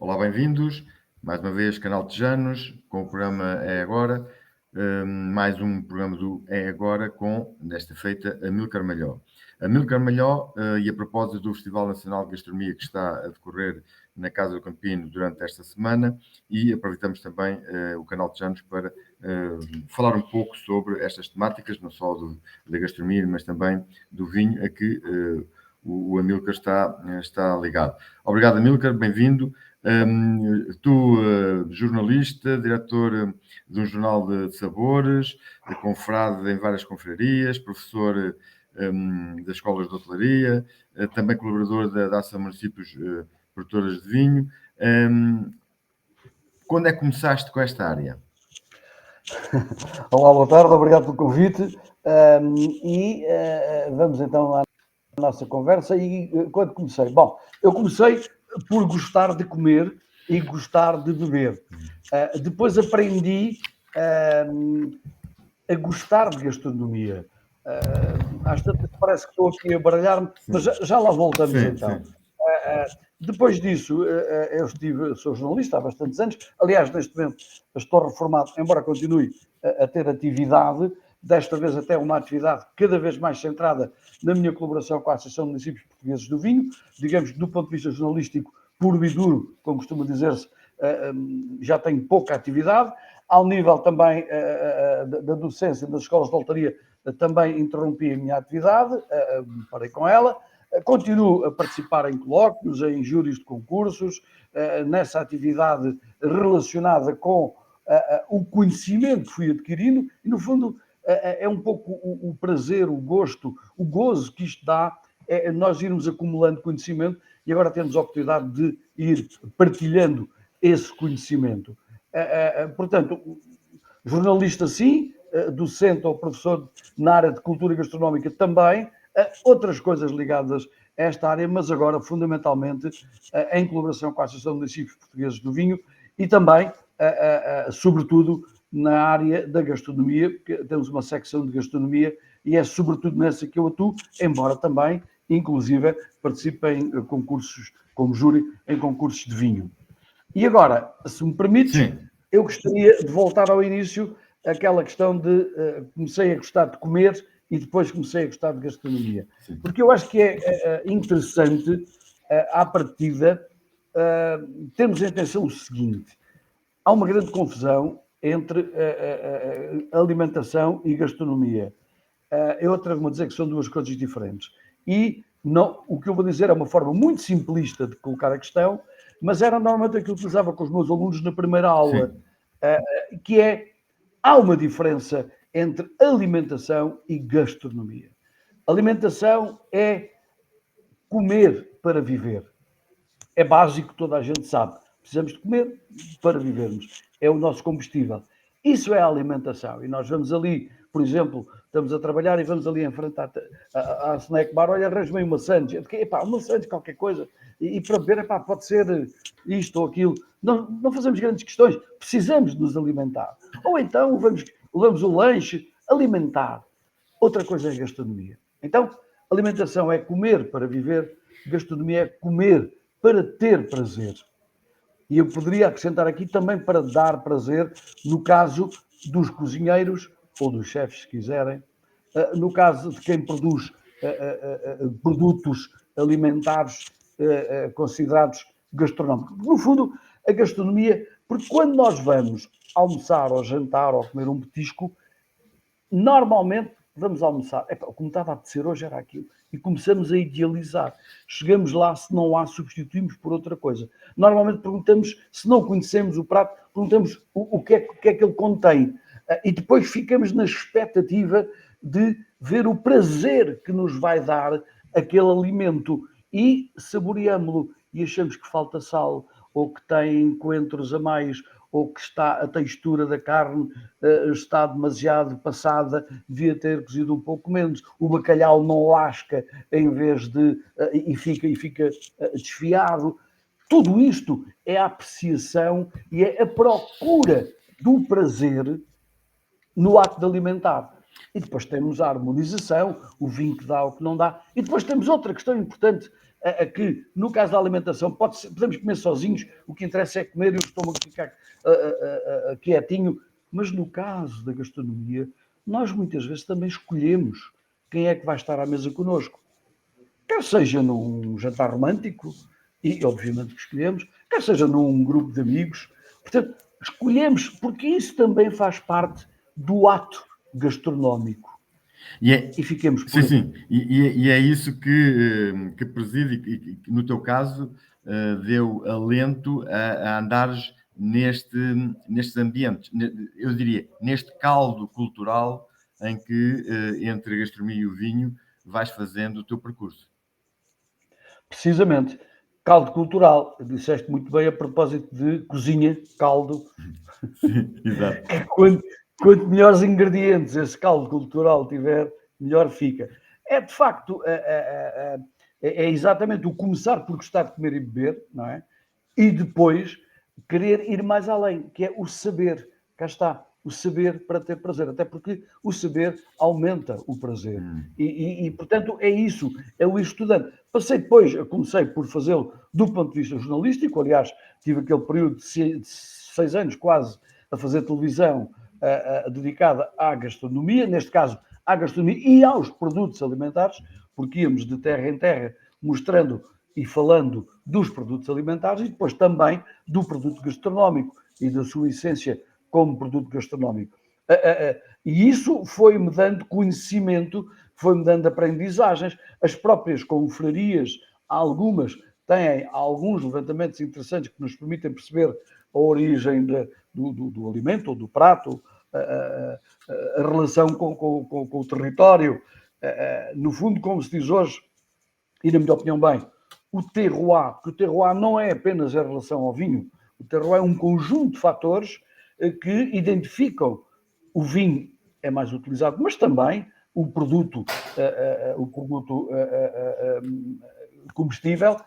Olá, bem-vindos. Mais uma vez, Canal Tejanos, com o programa É Agora. Mais um programa do É Agora com, nesta feita, Amílcar Malhó. Amílcar Malhó, e a propósito do Festival Nacional de Gastronomia que está a decorrer na Casa do Campino durante esta semana, e aproveitamos também o Canal Tejanos para falar um pouco sobre estas temáticas, não só da gastronomia, mas também do vinho, a que o Amílcar está ligado. Obrigado, Amílcar, bem-vindo. Tu, jornalista, diretor de um jornal de sabores, confrade em várias confrarias, professor das escolas de hotelaria, também colaborador da Ação Municípios Produtoras de Vinho. Quando é que começaste com esta área? Olá, boa tarde, obrigado pelo convite. Vamos então à nossa conversa. E quando comecei? Bom, eu comecei por gostar de comer e gostar de beber. Depois aprendi a gostar de gastronomia. Às tantas parece que estou aqui a baralhar-me, mas já lá voltamos então. Sim. Depois disso, sou jornalista há bastantes anos. Aliás, neste momento estou reformado, embora continue a ter atividade, desta vez até uma atividade cada vez mais centrada na minha colaboração com a Associação de Municípios Portugueses do Vinho. Digamos que do ponto de vista jornalístico, puro e duro, como costuma dizer-se, já tenho pouca atividade. Ao nível também da docência das escolas de hotelaria, também interrompi a minha atividade, parei com ela. Continuo a participar em colóquios, em júris de concursos, nessa atividade relacionada com o conhecimento que fui adquirindo e, no fundo, é um pouco o prazer, o gosto, o gozo que isto dá, é nós irmos acumulando conhecimento e agora temos a oportunidade de ir partilhando esse conhecimento. Portanto, jornalista sim, docente ou professor na área de cultura gastronómica também, outras coisas ligadas a esta área, mas agora fundamentalmente em colaboração com a Associação de Municípios Portugueses do Vinho e também, sobretudo, na área da gastronomia, porque temos uma secção de gastronomia e é sobretudo nessa que eu atuo, embora também, inclusive, participe em concursos, como júri, em concursos de vinho. E agora, se me permites, Sim. eu gostaria de voltar ao início, aquela questão de comecei a gostar de comer e depois comecei a gostar de gastronomia. Sim. Porque eu acho que é interessante, à partida, termos em atenção o seguinte: há uma grande confusão entre alimentação e gastronomia. Eu atrevo-me a dizer que são duas coisas diferentes. E não, o que eu vou dizer é uma forma muito simplista de colocar a questão, mas era normalmente aquilo que usava com os meus alunos na primeira aula, que é, há uma diferença entre alimentação e gastronomia. Alimentação é comer para viver. É básico, toda a gente sabe. Precisamos de comer para vivermos. É o nosso combustível. Isso é a alimentação. E nós vamos ali, por exemplo, estamos a trabalhar e vamos ali em frente à snack bar, olha, arranjo-me uma sandes. Uma sandes, qualquer coisa. E para beber, pode ser isto ou aquilo. Não fazemos grandes questões. Precisamos de nos alimentar. Ou então levamos o lanche, alimentar. Outra coisa é a gastronomia. Então, alimentação é comer para viver, gastronomia é comer para ter prazer. E eu poderia acrescentar aqui também para dar prazer, no caso dos cozinheiros, ou dos chefes, se quiserem, no caso de quem produz produtos alimentares considerados gastronómicos. No fundo, a gastronomia, porque quando nós vamos almoçar ou jantar ou comer um petisco, normalmente vamos almoçar. Como estava a apetecer hoje era aquilo. E começamos a idealizar. Chegamos lá, se não há, substituímos por outra coisa. Normalmente perguntamos, se não conhecemos o prato, perguntamos o que é que ele contém. E depois ficamos na expectativa de ver o prazer que nos vai dar aquele alimento. E saboreámo-lo e achamos que falta sal, ou que tem coentros a mais, ou que a textura da carne está demasiado passada, devia ter cozido um pouco menos, o bacalhau não lasca em vez de... e fica desfiado. Tudo isto é a apreciação e é a procura do prazer no ato de alimentar. E depois temos a harmonização, o vinho que dá ou que não dá. E depois temos outra questão importante, que no caso da alimentação podemos comer sozinhos, o que interessa é comer e o estômago ficar quietinho. Mas no caso da gastronomia, nós muitas vezes também escolhemos quem é que vai estar à mesa connosco. Quer seja num jantar romântico, e obviamente que escolhemos, quer seja num grupo de amigos. Portanto, escolhemos, porque isso também faz parte do ato gastronómico. E fiquemos por sim. E é isso que preside, e no teu caso, deu alento a andares nestes ambientes, eu diria, neste caldo cultural em que, entre a gastronomia e o vinho, vais fazendo o teu percurso. Precisamente. Caldo cultural. Disseste muito bem a propósito de cozinha, caldo. Sim, exato. Quanto melhores ingredientes esse caldo cultural tiver, melhor fica. É, de facto, é exatamente o começar por gostar de comer e beber, não é? E depois querer ir mais além, que é o saber. Cá está, o saber para ter prazer. Até porque o saber aumenta o prazer. E portanto, é isso, é o ir estudando. Comecei por fazê-lo do ponto de vista jornalístico. Aliás, tive aquele período de 6 anos quase a fazer televisão dedicada à gastronomia, neste caso à gastronomia e aos produtos alimentares, porque íamos de terra em terra mostrando e falando dos produtos alimentares e depois também do produto gastronómico e da sua essência como produto gastronómico. E isso foi-me dando conhecimento, foi-me dando aprendizagens. As próprias confrarias, algumas, têm alguns levantamentos interessantes que nos permitem perceber a origem do alimento ou do prato, a relação com o território. No fundo, como se diz hoje, e na minha opinião bem, o terroir, porque o terroir não é apenas em relação ao vinho, o terroir é um conjunto de fatores que identificam o vinho é mais utilizado, mas também o produto comestível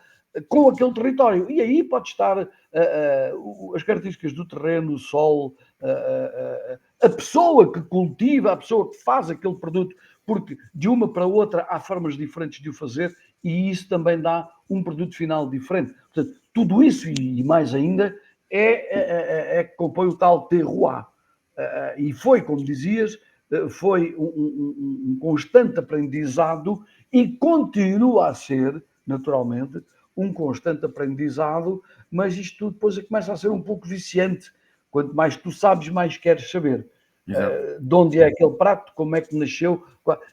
com aquele território. E aí pode estar as características do terreno, o sol, a pessoa que cultiva, a pessoa que faz aquele produto, porque de uma para outra há formas diferentes de o fazer e isso também dá um produto final diferente. Portanto, tudo isso e mais ainda é que compõe o tal terroir. E foi, como dizias, foi um constante aprendizado e continua a ser, naturalmente, um constante aprendizado, mas isto tudo depois começa a ser um pouco viciante. Quanto mais tu sabes, mais queres saber. De onde é aquele prato, como é que nasceu.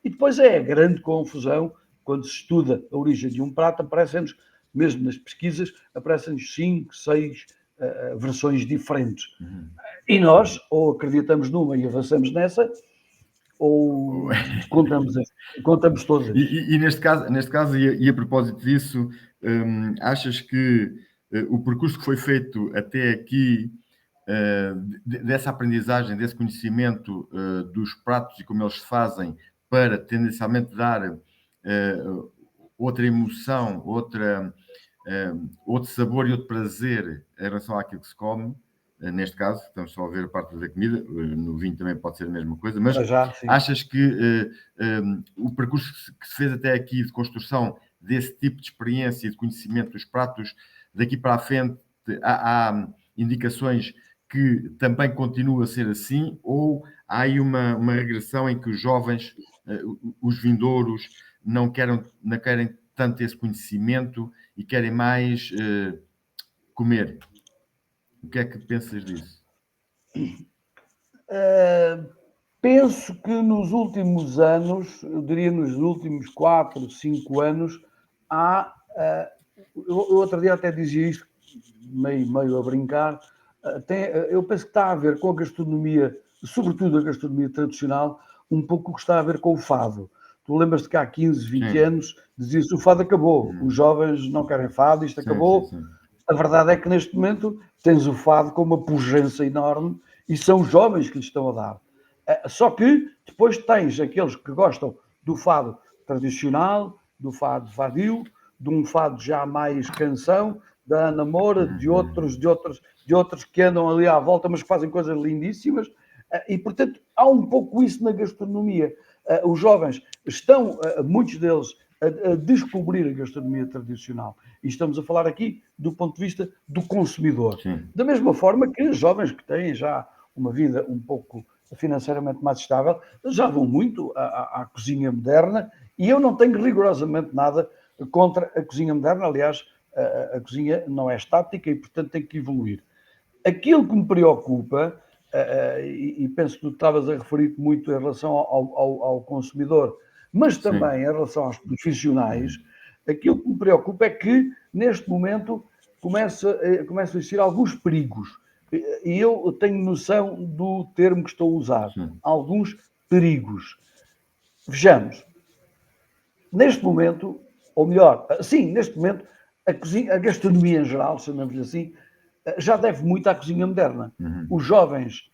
E depois é a grande confusão, quando se estuda a origem de um prato, aparecem-nos, mesmo nas pesquisas, aparecem-nos 5, 6 versões diferentes. E nós ou acreditamos numa e avançamos nessa, ou contamos todas. E neste caso e a propósito disso, achas que o percurso que foi feito até aqui, dessa aprendizagem, desse conhecimento dos pratos e como eles se fazem, para tendencialmente dar outra emoção, outro sabor e outro prazer em relação àquilo que se come, neste caso, estamos só a ver a parte da comida, no vinho também pode ser a mesma coisa, mas achas que o percurso que se fez até aqui de construção desse tipo de experiência e de conhecimento dos pratos, daqui para a frente há indicações que também continua a ser assim, ou há aí uma regressão em que os jovens, os vindouros, não querem tanto esse conhecimento e querem mais comer? O que é que pensas disso? Penso que nos últimos anos, eu diria nos últimos 4, 5 anos, há... eu outro dia até dizia isto, meio a brincar, eu penso que está a ver com a gastronomia, sobretudo a gastronomia tradicional, um pouco o que está a ver com o fado. Tu lembras-te que há 15, 20 anos dizia-se o fado acabou, os jovens não querem fado, isto acabou. Sim. A verdade é que neste momento tens o fado com uma pujança enorme e são os jovens que lhe estão a dar. Só que depois tens aqueles que gostam do fado tradicional, do fado vadio, de um fado já mais canção, da Ana Moura, de outros que andam ali à volta, mas que fazem coisas lindíssimas. E, portanto, há um pouco isso na gastronomia. Os jovens estão, muitos deles, a descobrir a gastronomia tradicional. E estamos a falar aqui do ponto de vista do consumidor. Sim. Da mesma forma que jovens que têm já uma vida um pouco financeiramente mais estável, já vão muito à cozinha moderna, e eu não tenho rigorosamente nada contra a cozinha moderna. Aliás, a cozinha não é estática e, portanto, tem que evoluir. Aquilo que me preocupa, e penso que tu estavas a referir muito em relação ao consumidor, mas também em relação aos profissionais, aquilo que me preocupa é que, neste momento, começam a existir alguns perigos. E eu tenho noção do termo que estou a usar. Sim. Alguns perigos. Vejamos. Neste momento, ou melhor, sim, neste momento, a gastronomia em geral, chamamos-lhe assim, já deve muito à cozinha moderna. Os jovens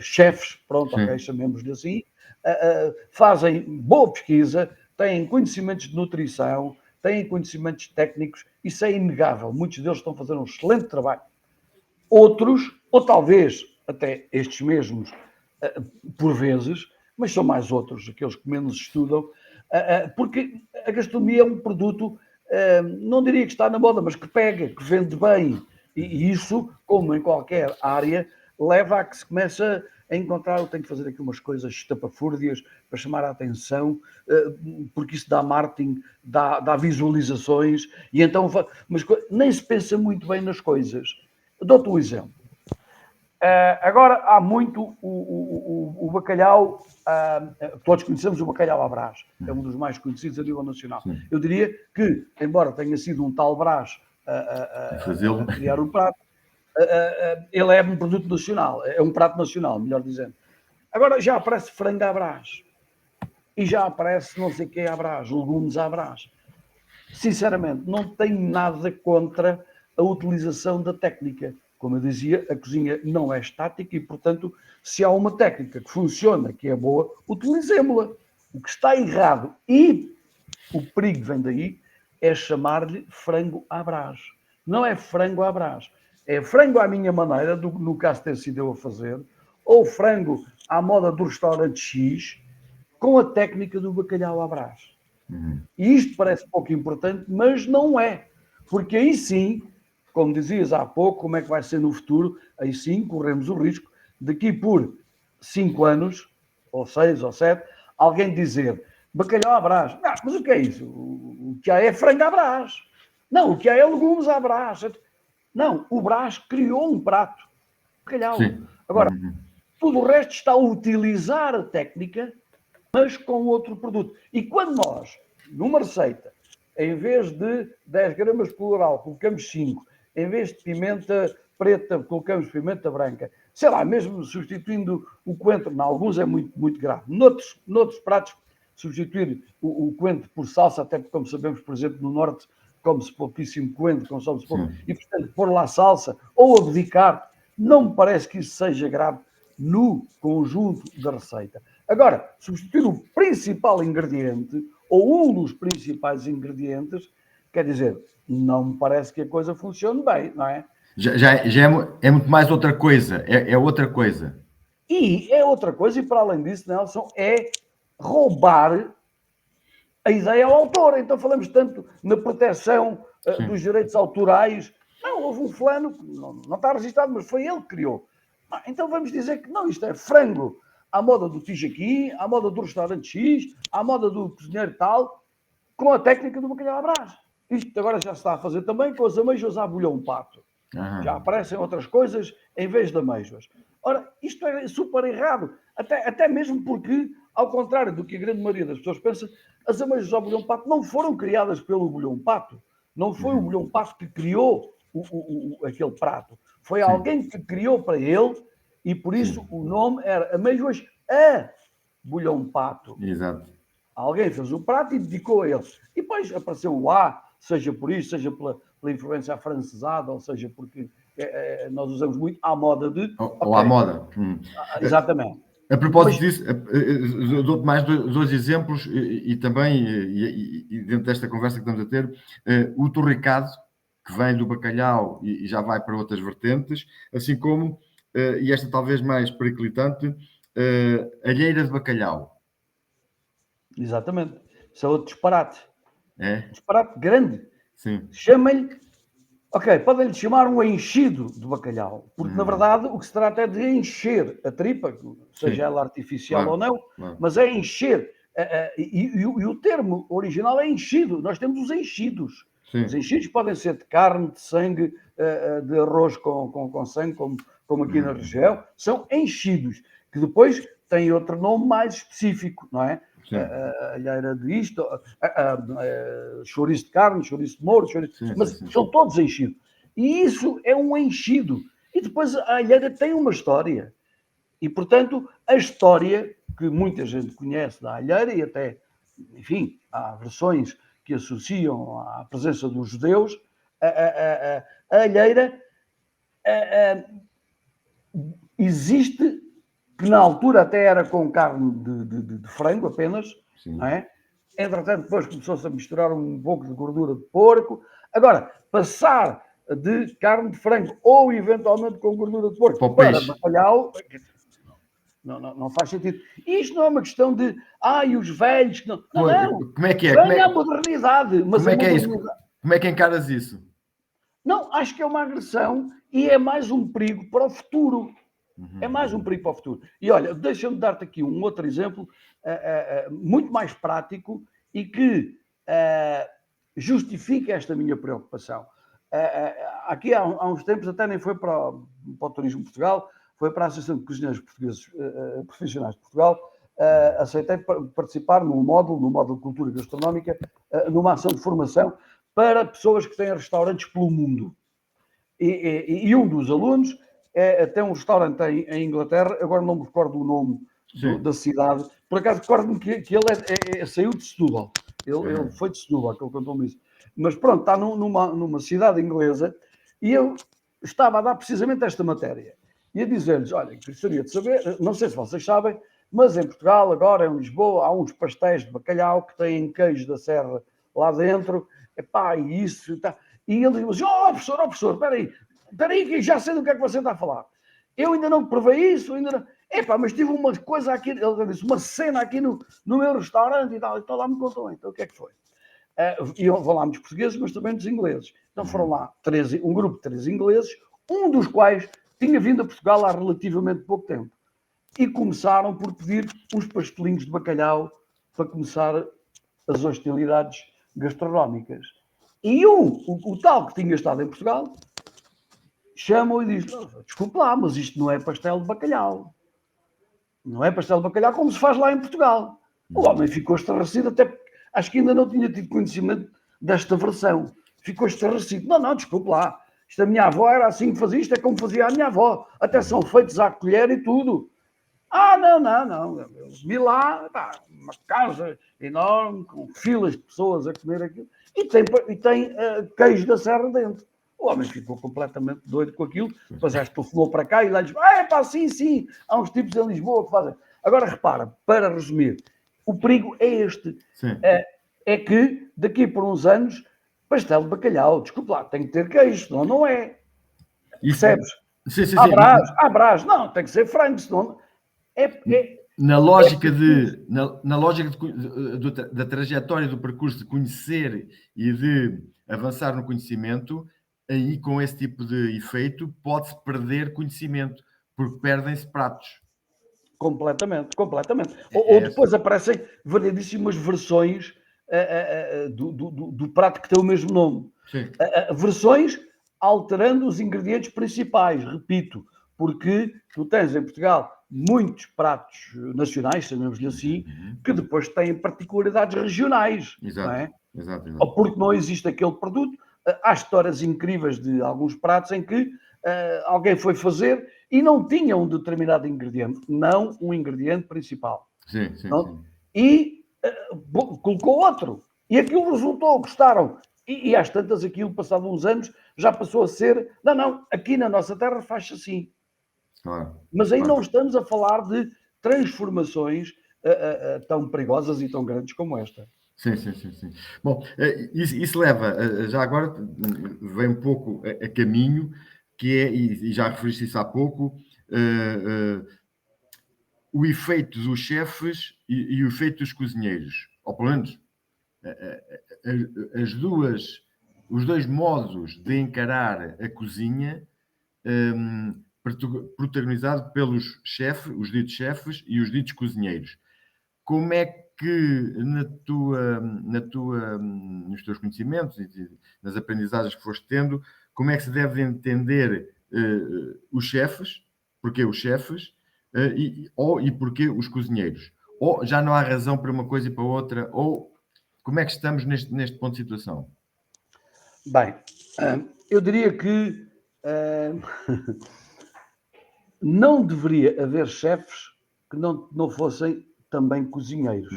chefes, pronto, ok, chamemos-lhe assim, fazem boa pesquisa, têm conhecimentos de nutrição, têm conhecimentos técnicos, isso é inegável. Muitos deles estão a fazer um excelente trabalho. Outros, ou talvez até estes mesmos, por vezes, mas são mais outros, aqueles que menos estudam, porque a gastronomia é um produto, não diria que está na moda, mas que pega, que vende bem. E isso, como em qualquer área, leva a que se comece a encontrar, eu tenho que fazer aqui umas coisas estapafúrdias para chamar a atenção, porque isso dá marketing, dá visualizações, e então, mas nem se pensa muito bem nas coisas. Dou-te um exemplo. Agora há muito o bacalhau, todos conhecemos o bacalhau à Brás, é um dos mais conhecidos a nível nacional. Sim. Eu diria que, embora tenha sido um tal Brás a criar o prato, ele é um produto nacional, é um prato nacional, melhor dizendo. Agora já aparece frango à Brás, e já aparece não sei o que à Brás, legumes à Brás. Sinceramente, não tenho nada contra a utilização da técnica. Como eu dizia, a cozinha não é estática e, portanto, se há uma técnica que funciona, que é boa, utilizemos-la. O que está errado, e o perigo vem daí, é chamar-lhe frango à Brás. Não é frango à Brás. É frango à minha maneira, no caso de ter sido eu a fazer, ou frango à moda do restaurante X, com a técnica do bacalhau à Brás. E isto parece pouco importante, mas não é. Porque aí sim, como dizias há pouco, como é que vai ser no futuro, aí sim corremos o risco daqui por 5 anos, ou 6 ou 7, alguém dizer bacalhau à Brás. Não, mas o que é isso? O que há é frango à Brás. Não, o que há é legumes à Brás. Não, o Brás criou um prato. Bacalhau. Sim. Agora, tudo o resto está a utilizar a técnica, mas com outro produto. E quando nós, numa receita, em vez de 10 gramas de colorau, colocamos 5, em vez de pimenta preta, colocamos pimenta branca, sei lá, mesmo substituindo o coentro, em alguns é muito, muito grave. Noutros pratos, substituir o coentro por salsa, até porque, como sabemos, por exemplo, no norte, come-se pouquíssimo coentro, consome-se pouco, e, portanto, pôr lá salsa ou abdicar, não me parece que isso seja grave no conjunto da receita. Agora, substituir o principal ingrediente, ou um dos principais ingredientes, quer dizer, não me parece que a coisa funcione bem, não é? Já é muito mais outra coisa, é outra coisa. E é outra coisa, e para além disso, Nelson, é roubar a ideia ao autor. Então falamos tanto na proteção dos direitos autorais. Não, houve um fulano que não está registrado, mas foi ele que criou. Então vamos dizer que não, isto é frango à moda do Tijaquim, à moda do restaurante X, à moda do cozinheiro tal, com a técnica do bacalhau à Brás. Isto agora já se está a fazer também com as amêijoas à bolhão pato. Já aparecem outras coisas em vez de amêijoas. Ora, isto é super errado. Até mesmo porque, ao contrário do que a grande maioria das pessoas pensa, as amêijoas ao bolhão pato não foram criadas pelo bolhão pato. Não foi o bolhão pato que criou aquele prato. Foi alguém que criou para ele e por isso o nome era amêijoas a bolhão pato. Exato. Alguém fez o prato e dedicou a ele. E depois apareceu o A, seja por isso, seja pela influência afrancesada, ou seja porque nós usamos muito à moda de... Ou à moda. Exatamente. A propósito disso, dou-te mais dois exemplos e também, e dentro desta conversa que estamos a ter, o torricado, que vem do bacalhau e já vai para outras vertentes, assim como e esta talvez mais periclitante, alheira de bacalhau. Exatamente. Isso é outro disparate. É? Disparate grande. Sim. Chamem-lhe. Ok, podem-lhe chamar um enchido de bacalhau, porque na verdade o que se trata é de encher a tripa, seja Sim. ela artificial Claro, ou não, claro. mas é encher. E o termo original é enchido. Nós temos os enchidos. Sim. Os enchidos podem ser de carne, de sangue, de arroz com sangue, como aqui na região. São enchidos, que depois têm outro nome mais específico, não é? Sim. Alheira de isto, chouriço de carne, chouriço de mouro, mas são todos enchidos. E isso é um enchido. E depois a alheira tem uma história. E, portanto, a história que muita gente conhece da alheira, e até, enfim, há versões que associam à presença dos judeus, a alheira existe, que na altura até era com carne de frango apenas, Sim. não é? Entretanto, depois começou-se a misturar um pouco de gordura de porco. Agora, passar de carne de frango ou eventualmente com gordura de porco para bacalhau, não faz sentido. Isto não é uma questão de e os velhos que não. Não. Como é que é? Venha a modernidade. Mas como é que é isso? Como é que encaras isso? Não, acho que é uma agressão e é mais um perigo para o futuro. É mais um perigo para o futuro. E olha, deixa-me dar-te aqui um outro exemplo muito mais prático e que justifica esta minha preocupação. Aqui há uns tempos, até nem foi para o Turismo de Portugal, foi para a Associação de Cozinheiros Portugueses Profissionais de Portugal. Aceitei participar no módulo de Cultura Gastronómica, numa ação de formação para pessoas que têm restaurantes pelo mundo. E um dos alunos tem um restaurante em Inglaterra, agora não me recordo o nome da cidade, por acaso recordo-me que ele saiu de Setúbal, ele foi de Setúbal, que ele contou-me isso, mas pronto, está numa cidade inglesa, e eu estava a dar precisamente esta matéria, e a dizer-lhes, olha, gostaria de saber, não sei se vocês sabem, mas em Portugal, agora em Lisboa, há uns pastéis de bacalhau que têm queijo da serra lá dentro, e isso, tá. E ele diz, professor, espera aí, que já sei do que é que você está a falar. Eu ainda não provei isso, ainda não. Mas tive uma coisa aqui, ele disse, uma cena aqui no meu restaurante e tal. Então lá me contou, então o que é que foi? E vão lá muitos portugueses, mas também muitos ingleses. Então foram lá um grupo de 3 ingleses, um dos quais tinha vindo a Portugal há relativamente pouco tempo. E começaram por pedir uns pastelinhos de bacalhau para começar as hostilidades gastronómicas. E o tal que tinha estado em Portugal, chama-o e diz, desculpe lá, mas isto não é pastel de bacalhau. Não é pastel de bacalhau como se faz lá em Portugal. O homem ficou estarrecido, até porque acho que ainda não tinha tido conhecimento desta versão. Ficou estarrecido. Não, desculpe lá. Isto a minha avó era assim que fazia, isto é como fazia a minha avó. Até são feitos à colher e tudo. Não. Eu vi lá, uma casa enorme, com filas de pessoas a comer aquilo, e tem queijo da serra dentro. O homem ficou completamente doido com aquilo, depois já telefonou para cá e lá disse, sim, há uns tipos em Lisboa que fazem. Agora repara, para resumir, o perigo é este. É que daqui por uns anos, pastel de bacalhau, desculpe lá, tem que ter queijo, senão não é. Percebes? Sim. Há brás, não, tem que ser frango, senão... Na lógica da trajetória do percurso de conhecer e de avançar no conhecimento, aí com esse tipo de efeito pode-se perder conhecimento, porque perdem-se pratos. Completamente. Ou depois aparecem variedíssimas versões do prato que tem o mesmo nome. Versões alterando os ingredientes principais, repito, porque tu tens em Portugal muitos pratos nacionais, chamemos-lhe assim, que depois têm particularidades regionais. Exato, não é? Exato. Ou porque não existe aquele produto. Há histórias incríveis de alguns pratos em que alguém foi fazer e não tinha um determinado ingrediente, não um ingrediente principal. Sim. E colocou outro. E aquilo resultou, gostaram. E às tantas, aquilo, passado uns anos, já passou a ser... Não, aqui na nossa terra faz-se assim. Claro. Mas aí não estamos a falar de transformações tão perigosas e tão grandes como esta. Sim. Bom, isso leva, já agora vem um pouco a caminho, que é, e já referiste isso há pouco, o efeito dos chefes e o efeito dos cozinheiros, ou pelo menos os dois modos de encarar a cozinha, protagonizado pelos chefes, os ditos chefes e os ditos cozinheiros. Como é que nos teus conhecimentos e nas aprendizagens que foste tendo, como é que se deve entender os chefes, porquê os chefes, e porquê os cozinheiros? Ou já não há razão para uma coisa e para outra, ou como é que estamos neste ponto de situação? Bem, eu diria que não deveria haver chefes que não fossem também cozinheiros.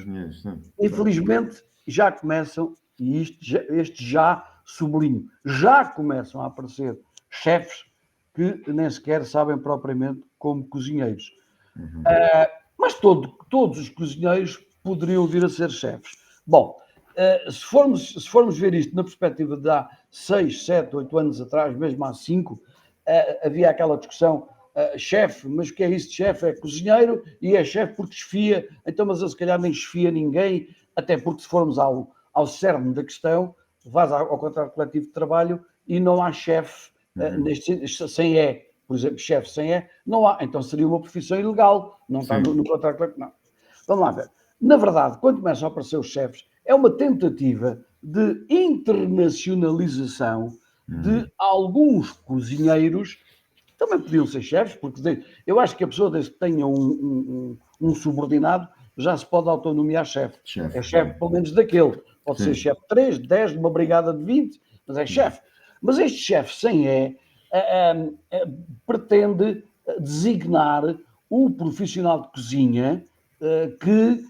Infelizmente, já começam, e este já sublinho, já começam a aparecer chefes que nem sequer sabem propriamente como cozinheiros. Mas todos os cozinheiros poderiam vir a ser chefes. Bom, se formos ver isto na perspectiva de há 6, 7, 8 anos atrás, mesmo há 5, havia aquela discussão, chefe, mas o que é isso de chefe? É cozinheiro e é chefe porque desfia, então mas eu se calhar nem desfia ninguém, até porque se formos ao cerne da questão, vais ao contrato coletivo de trabalho e não há chefe sem E. Por exemplo, chefe sem E, não há, então seria uma profissão ilegal, não está no contrato coletivo, não. Vamos lá ver. Na verdade, quando começam a aparecer os chefes, é uma tentativa de internacionalização de alguns cozinheiros, também podiam ser chefes, porque eu acho que a pessoa, desde que tenha um subordinado, já se pode autonomiar chefe. É chefe, pelo menos, daquele. Pode ser chefe de 3, 10, de uma brigada de 20, mas é chefe. Mas este chefe sem E pretende designar o profissional de cozinha que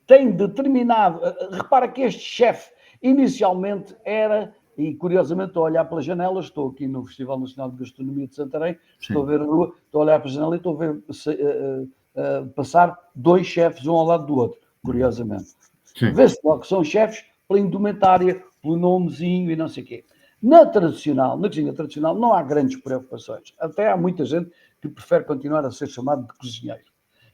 tem determinado... repara que este chefe inicialmente era, e curiosamente estou a olhar pela janela, estou aqui no Festival Nacional de Gastronomia de Santarém, estou a ver a rua, estou a olhar para a janela e estou a ver passar 2 chefes um ao lado do outro, curiosamente. Vê-se logo que são chefes pela indumentária, pelo nomezinho e não sei o quê. Na cozinha tradicional, não há grandes preocupações. Até há muita gente que prefere continuar a ser chamado de cozinheiro.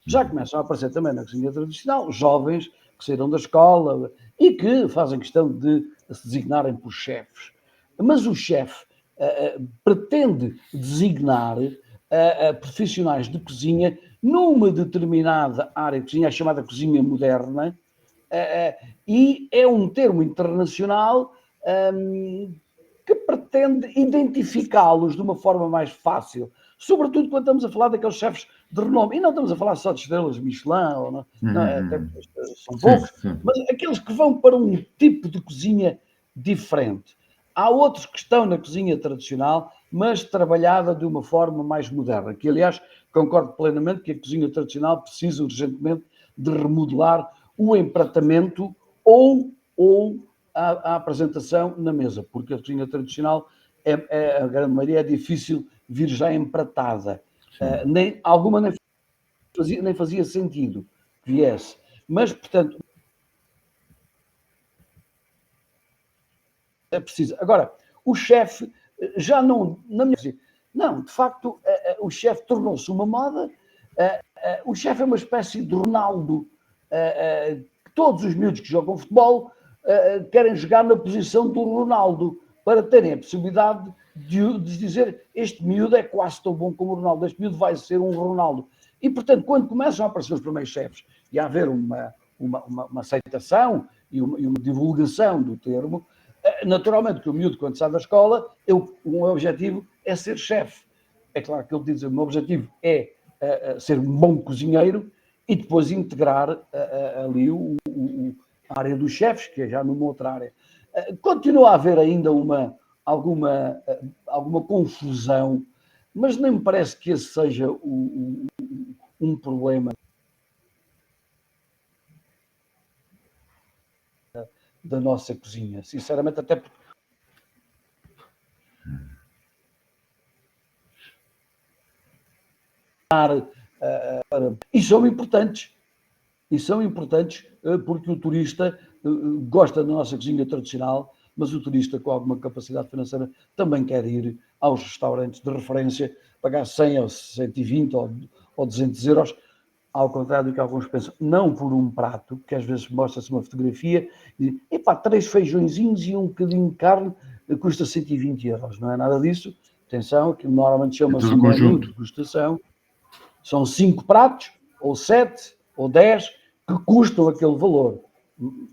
Já começam a aparecer também na cozinha tradicional jovens que saíram da escola e que fazem questão de se designarem por chefes. Mas o chefe pretende designar profissionais de cozinha numa determinada área de cozinha, a chamada cozinha moderna, e é um termo internacional que pretende identificá-los de uma forma mais fácil, sobretudo quando estamos a falar daqueles chefes de renome, e não estamos a falar só de estrelas Michelin, são poucos, mas aqueles que vão para um tipo de cozinha diferente. Há outros que estão na cozinha tradicional, mas trabalhada de uma forma mais moderna, que aliás concordo plenamente que a cozinha tradicional precisa urgentemente de remodelar o empratamento ou a apresentação na mesa, porque a cozinha tradicional, a grande maioria, é difícil vir já empratada. Alguma nem fazia sentido que viesse. Mas, portanto, é preciso. Agora, o chefe já não... Não, de facto, o chefe tornou-se uma moda. O chefe é uma espécie de Ronaldo. Todos os miúdos que jogam futebol querem jogar na posição do Ronaldo para terem a possibilidade de dizer este miúdo é quase tão bom como o Ronaldo, este miúdo vai ser um Ronaldo. E, portanto, quando começam a aparecer os primeiros chefes e a haver uma aceitação e uma divulgação do termo, naturalmente que o miúdo, quando sai da escola, um objetivo é ser chefe. É claro que ele diz, o meu objetivo é ser um bom cozinheiro e depois integrar ali a área dos chefes, que é já numa outra área. Continua a haver ainda alguma confusão, mas nem me parece que esse seja um problema da nossa cozinha. Sinceramente, até porque e são importantes. E são importantes porque o turista gosta da nossa cozinha tradicional, mas o turista com alguma capacidade financeira também quer ir aos restaurantes de referência, pagar 100 ou 120 ou 200 euros, ao contrário do que alguns pensam, não por um prato, que às vezes mostra-se uma fotografia e epá, 3 feijõezinhos e um bocadinho de carne custa 120 euros, não é nada disso. Atenção, que normalmente chama-se um menu de degustação, são 5 pratos, ou 7, ou 10, que custam aquele valor.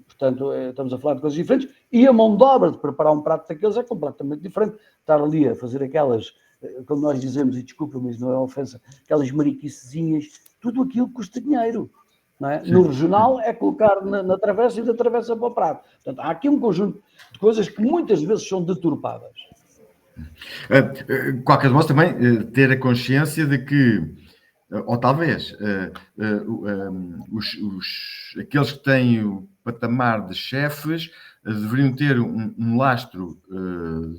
Portanto, estamos a falar de coisas diferentes, e a mão de obra de preparar um prato daqueles é completamente diferente. Estar ali a fazer aquelas, como nós dizemos, e desculpa, mas não é ofensa, aquelas mariquicezinhas, tudo aquilo custa dinheiro. Não é? No regional é colocar na travessa e da travessa para o prato. Portanto, há aqui um conjunto de coisas que muitas vezes são deturpadas. Qualquer modo, também ter a consciência de que, ou talvez, aqueles que têm o patamar de chefes deveriam ter um lastro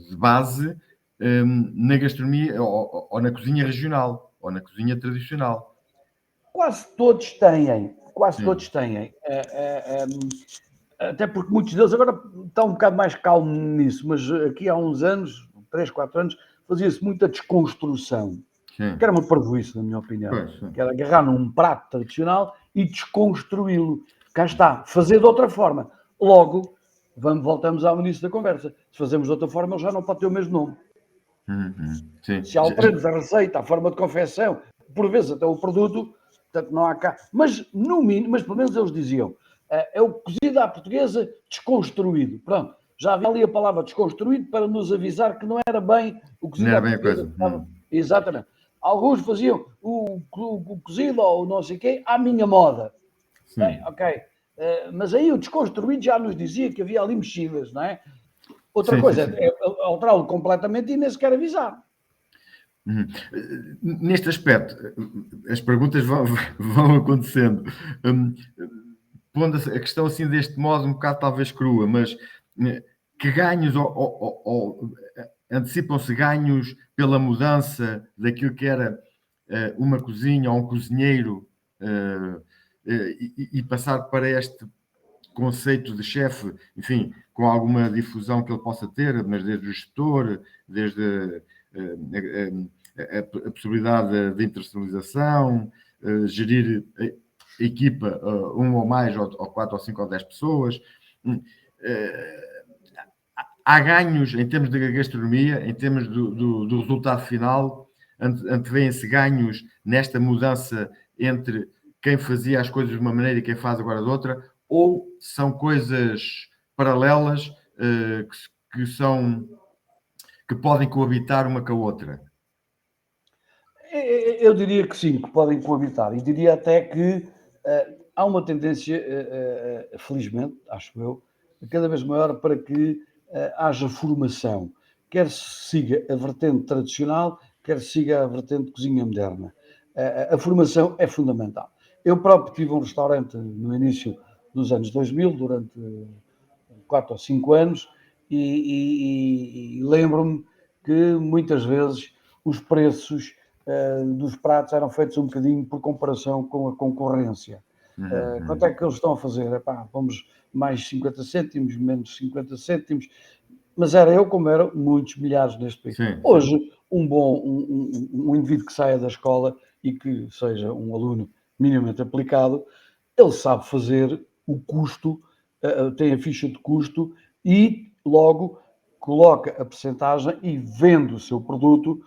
de base na gastronomia ou na cozinha regional ou na cozinha tradicional. Quase todos têm. Até porque muitos deles agora estão um bocado mais calmo nisso, mas aqui há uns anos, 3, 4 anos, fazia-se muita desconstrução. Sim. Que era uma parvoíce, na minha opinião. Que era agarrar num prato tradicional e desconstruí-lo. Cá está, fazer de outra forma. Logo, voltamos ao início da conversa. Se fazemos de outra forma, ele já não pode ter o mesmo nome. Sim. Se alteramos a receita, a forma de confecção, por vezes até o produto, portanto não há cá. Mas, no mínimo, mas pelo menos eles diziam, é o cozido à portuguesa desconstruído. Pronto, já havia ali a palavra desconstruído para nos avisar que não era bem o cozido à portuguesa. Exatamente. Alguns faziam o cozido ou não sei o quê à minha moda. Bem, ok. Mas aí o desconstruído já nos dizia que havia ali mexidas, não é? Outra coisa é alterá-lo completamente e nem sequer avisar. Neste aspecto, as perguntas vão acontecendo. Pondo a questão assim deste modo um bocado talvez crua, mas que ganhos ou antecipam-se ganhos pela mudança daquilo que era uma cozinha ou um cozinheiro e passar para este conceito de chefe, enfim, com alguma difusão que ele possa ter, mas desde o gestor, desde a possibilidade de internacionalização, gerir a equipa, um ou mais, ou 4, ou 5, ou 10 pessoas. Há ganhos em termos de gastronomia, em termos do resultado final, antevêem-se ganhos nesta mudança entre quem fazia as coisas de uma maneira e quem faz agora de outra, ou são coisas paralelas que podem coabitar uma com a outra? Eu diria que sim, que podem coabitar. E diria até que há uma tendência, felizmente, acho eu, cada vez maior para que haja formação. Quer se siga a vertente tradicional, quer se siga a vertente de cozinha moderna. A formação é fundamental. Eu próprio tive um restaurante no início dos anos 2000, durante 4 ou 5 anos, e lembro-me que muitas vezes os preços dos pratos eram feitos um bocadinho por comparação com a concorrência. Quanto é que eles estão a fazer? Epá, vamos mais 50 cêntimos, menos 50 cêntimos, mas era eu como eram muitos milhares neste país. Sim, hoje, sim. Um indivíduo que saia da escola e que seja um aluno minimamente aplicado, ele sabe fazer o custo, tem a ficha de custo e logo coloca a percentagem e vende o seu produto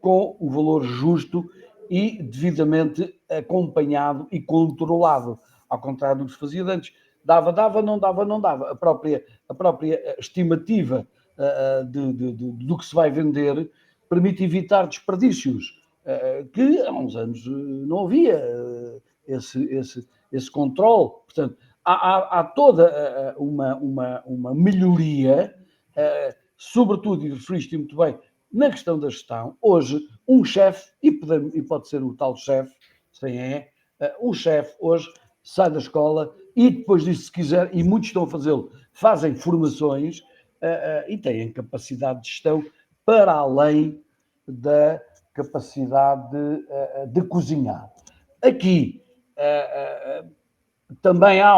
com o valor justo e devidamente acompanhado e controlado, ao contrário do que se fazia antes. Dava, não dava. A própria estimativa do que se vai vender permite evitar desperdícios, que há uns anos não havia esse controle. Portanto, há toda uma melhoria, sobretudo, e referiste muito bem, na questão da gestão. Hoje, um chefe, e pode ser o tal chefe, um chefe hoje sai da escola e depois disso, se quiser, e muitos estão a fazê-lo, fazem formações e têm capacidade de gestão para além da capacidade de cozinhar. Aqui também há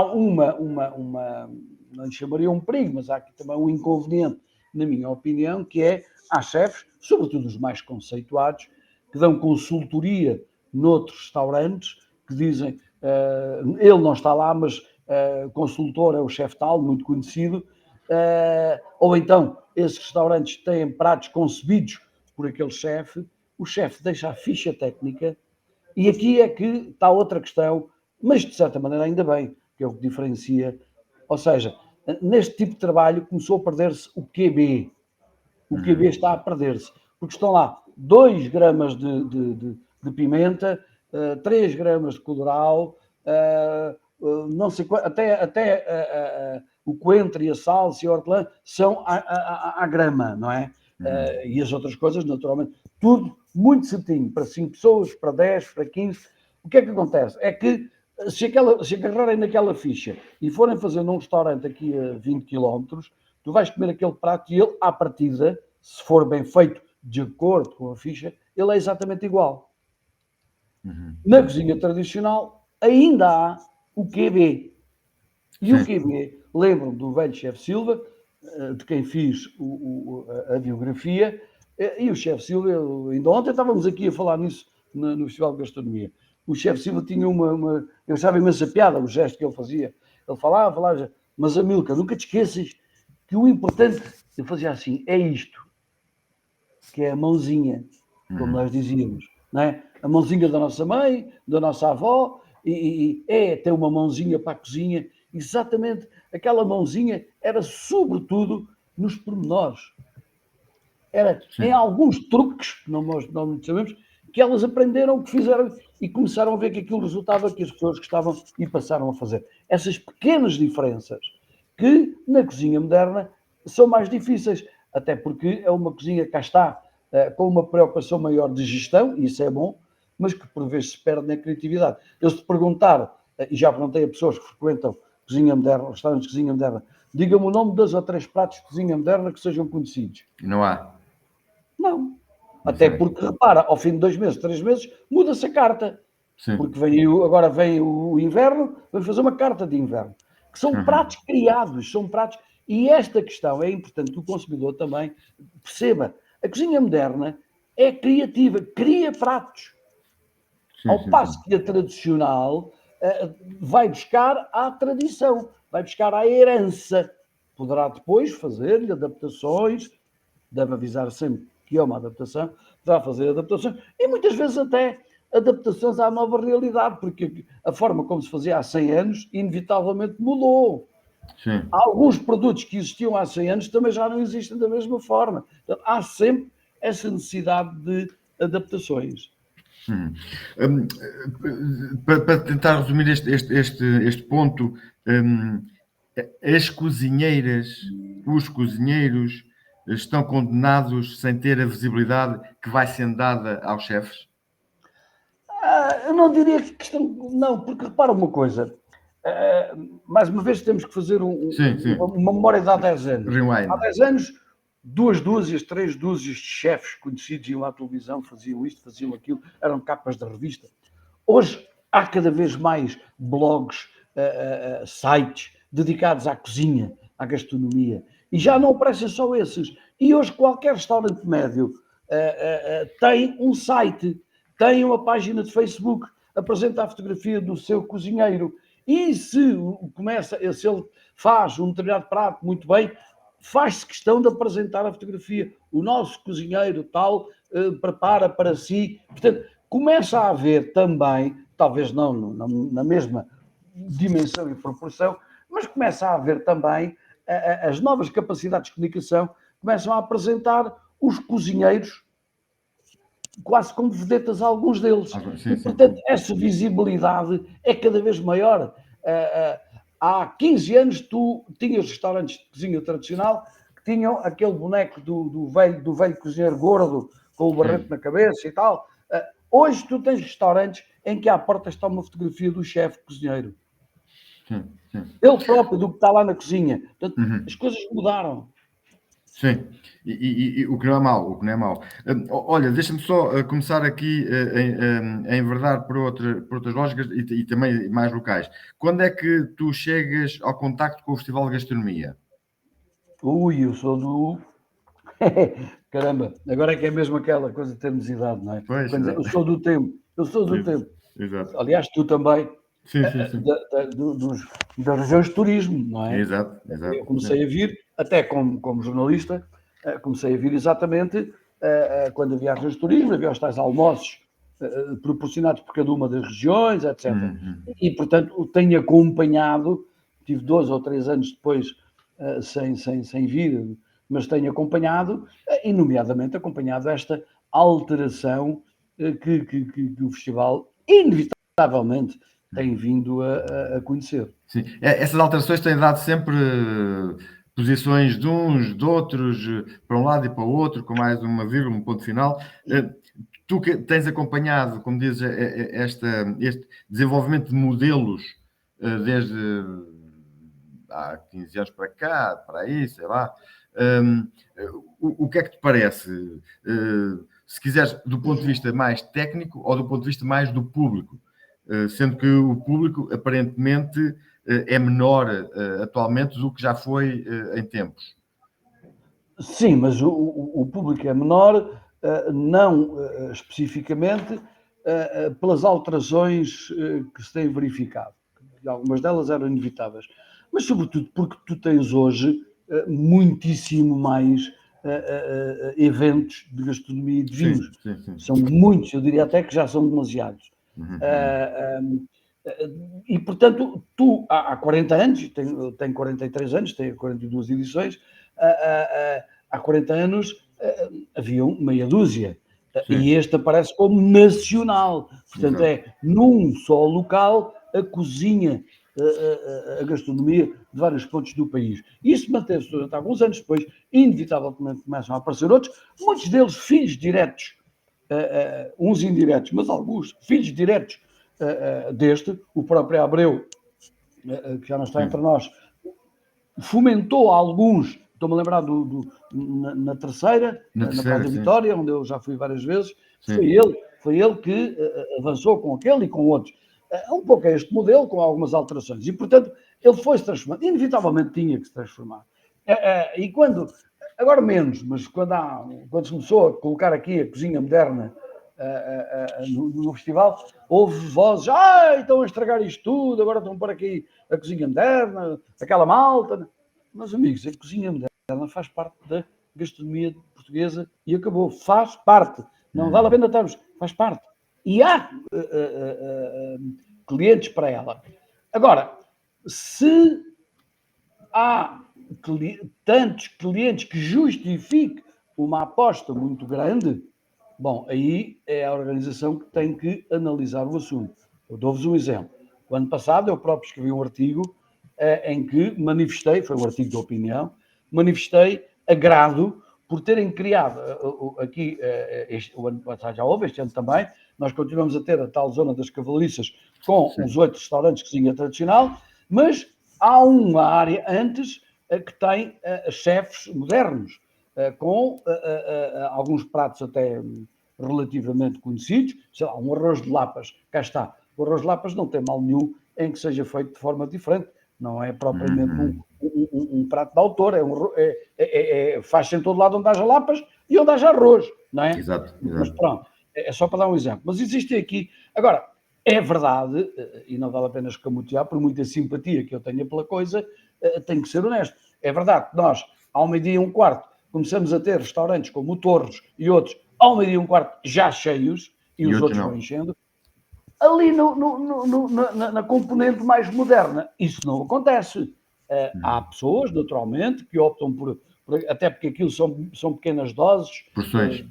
não lhe chamaria um perigo, mas há aqui também um inconveniente, na minha opinião, que é, há chefes, sobretudo os mais conceituados, que dão consultoria noutros restaurantes, que dizem, ele não está lá, mas consultor é o chefe tal, muito conhecido, ou então esses restaurantes têm pratos concebidos por aquele chefe, o chefe deixa a ficha técnica, e aqui é que está outra questão, mas de certa maneira ainda bem, que é o que diferencia, ou seja, neste tipo de trabalho começou a perder-se o QB. O QB está a perder-se, porque estão lá 2 gramas de pimenta, 3 gramas de colorau, não sei quanto, até o coentro e a salsa e a hortelã são à grama, não é? E as outras coisas, naturalmente, tudo muito certinho, para 5 pessoas, para 10, para 15. O que é que acontece? É que se agarrarem naquela ficha e forem fazer num restaurante aqui a 20 km, tu vais comer aquele prato e ele, à partida, se for bem feito de acordo com a ficha, ele é exatamente igual. Na cozinha tradicional ainda há o QB. E o QB, lembro-me do velho chefe Silva, de quem fiz a biografia, e o chefe Silva, ainda ontem estávamos aqui a falar nisso no Festival de Gastronomia. O chefe Silva tinha eu achava imensa piada o gesto que ele fazia. Ele falava, mas Amilcar, nunca te esqueças que o importante, eu fazia assim, é isto, que é a mãozinha, como nós dizíamos, não é? A mãozinha da nossa mãe, da nossa avó, e ter uma mãozinha para a cozinha, exatamente, aquela mãozinha era sobretudo nos pormenores. Era em alguns truques, não sabemos, que elas aprenderam, que fizeram e começaram a ver que aquilo resultava, que as pessoas gostavam e passaram a fazer. Essas pequenas diferenças que na cozinha moderna são mais difíceis, até porque é uma cozinha que cá está com uma preocupação maior de gestão, e isso é bom, mas que por vezes se perde na criatividade. Eu se te perguntar, e já perguntei a pessoas que frequentam cozinha moderna, restaurantes de cozinha moderna, diga-me o nome de 2 ou 3 pratos de cozinha moderna que sejam conhecidos. Não há. Não. Até porque, repara, ao fim de 2 meses, 3 meses, muda-se a carta. Sim. Porque agora vem o inverno, vamos fazer uma carta de inverno. Que são pratos criados, são pratos... E esta questão é importante que o consumidor também perceba. A cozinha moderna é criativa, cria pratos. Ao passo que a tradicional vai buscar à tradição, vai buscar à herança. Poderá depois fazer-lhe adaptações, deve avisar sempre que é uma adaptação, poderá fazer adaptações, e muitas vezes até adaptações à nova realidade, porque a forma como se fazia há 100 anos, inevitavelmente mudou. Sim. Há alguns produtos que existiam há 100 anos também já não existem da mesma forma. Portanto, há sempre essa necessidade de adaptações. Para tentar resumir este ponto, as cozinheiras, os cozinheiros estão condenados sem ter a visibilidade que vai sendo dada aos chefes? Eu não diria que estão... Não, porque repara uma coisa. Mais uma vez temos que fazer uma memória de há 10 anos. Rewind. Há 10 anos, 2 dúzias, 3 dúzias de chefes conhecidos iam à televisão, faziam isto, faziam aquilo, eram capas de revista. Hoje há cada vez mais blogs, sites dedicados à cozinha, à gastronomia. E já não aparecem só esses. E hoje qualquer restaurante médio tem um site, tem uma página de Facebook, apresenta a fotografia do seu cozinheiro. E se ele faz um determinado prato muito bem, faz-se questão de apresentar a fotografia. O nosso cozinheiro tal prepara para si. Portanto, começa a haver também, talvez não na mesma dimensão e proporção, mas começa a haver também as novas capacidades de comunicação, começam a apresentar os cozinheiros quase como vedetas a alguns deles. E, portanto, essa visibilidade é cada vez maior. Há 15 anos tu tinhas restaurantes de cozinha tradicional que tinham aquele boneco do velho cozinheiro gordo com o barrete na cabeça e tal. Hoje tu tens restaurantes em que à porta está uma fotografia do chefe cozinheiro. Ele próprio, do que está lá na cozinha. Portanto, as coisas mudaram. Sim, e o que não é mau, o que não é mau. Olha, deixa-me só começar aqui a enverdar por outras lógicas e também mais locais. Quando é que tu chegas ao contacto com o Festival de Gastronomia? Eu sou do. Caramba, agora é que é mesmo aquela coisa de termos idade, não é? Pois, Quando eu exato. sou do tempo, eu sou do tempo. Exato. Aliás, tu também, Sim, sim, sim. das regiões de turismo, não é? Exato, Eu exato. comecei a vir, até como jornalista, comecei a vir exatamente quando havia regiões de turismo, havia os tais almoços proporcionados por cada uma das regiões, etc. Uhum. E, portanto, tenho acompanhado, tive 2 ou 3 anos depois sem vir, mas tenho acompanhado, e nomeadamente acompanhado esta alteração que o festival, inevitavelmente, tem vindo a conhecer. Sim. Essas alterações têm dado sempre posições de uns, de outros, para um lado e para o outro, com mais uma vírgula, um ponto final. Tu que tens acompanhado, como dizes, este desenvolvimento de modelos desde há 15 anos para cá, para aí, sei lá, o que é que te parece? Se quiseres, do ponto de vista mais técnico ou do ponto de vista mais do público? Sendo que o público aparentemente é menor atualmente do que já foi em tempos. Sim, mas o público é menor, não especificamente pelas alterações que se têm verificado. Algumas delas eram inevitáveis, mas sobretudo porque tu tens hoje muitíssimo mais eventos de gastronomia e de vinhos. Sim, sim, sim. São muitos, eu diria até que já são demasiados. E, portanto, tu, há 40 anos, tenho 43 anos, tenho 42 edições, há 40 anos havia meia dúzia. Sim. E este aparece como nacional. Portanto, Exato. é num só local a cozinha, a gastronomia de vários pontos do país. Isso manteve-se durante alguns anos, depois, inevitavelmente, começam a aparecer outros, muitos deles filhos diretos, uns indiretos, mas alguns filhos diretos deste. O próprio Abreu, que já não está entre nós, fomentou alguns. Estou-me a lembrar na terceira, na Praia da Vitória, onde eu já fui várias vezes. Foi ele que avançou com aquele e com outros. Um pouco é este modelo, com algumas alterações. E, portanto, ele foi-se transformando. Inevitavelmente tinha que se transformar. E quando, agora menos, mas quando se começou a colocar aqui a cozinha moderna no festival, houve vozes, estão a estragar isto tudo, agora estão por aqui a cozinha moderna, aquela malta. Meus amigos, a cozinha moderna faz parte da gastronomia portuguesa e acabou. Faz parte. Não vale a pena estarmos. Faz parte. E há clientes para ela. Agora, se há tantos clientes que justifiquem uma aposta muito grande, bom, aí é a organização que tem que analisar o assunto. Eu dou-vos um exemplo. O ano passado eu próprio escrevi um artigo em que manifestei, foi um artigo de opinião, manifestei agrado por terem criado aqui, o ano passado já houve, este ano também, nós continuamos a ter a tal zona das cavalariças com os 8 restaurantes de cozinha tradicional, mas há uma área antes que tem chefes modernos, com alguns pratos até relativamente conhecidos, sei lá, um arroz de lapas, cá está. O arroz de lapas não tem mal nenhum em que seja feito de forma diferente, não é propriamente um prato de autor, faz-se em todo lado onde haja lapas e onde haja arroz, não é? Exato. Mas pronto, é só para dar um exemplo. Mas existe aqui, agora, é verdade, e não vale a pena escamotear, por muita simpatia que eu tenha pela coisa, tenho que ser honesto. É verdade que nós, ao 12:15, começamos a ter restaurantes como o Torres e outros, ao 12:15 já cheios, e os outros vão enchendo. Ali na componente mais moderna, isso não acontece. Há pessoas, naturalmente, que optam por até porque aquilo são pequenas doses, Porções.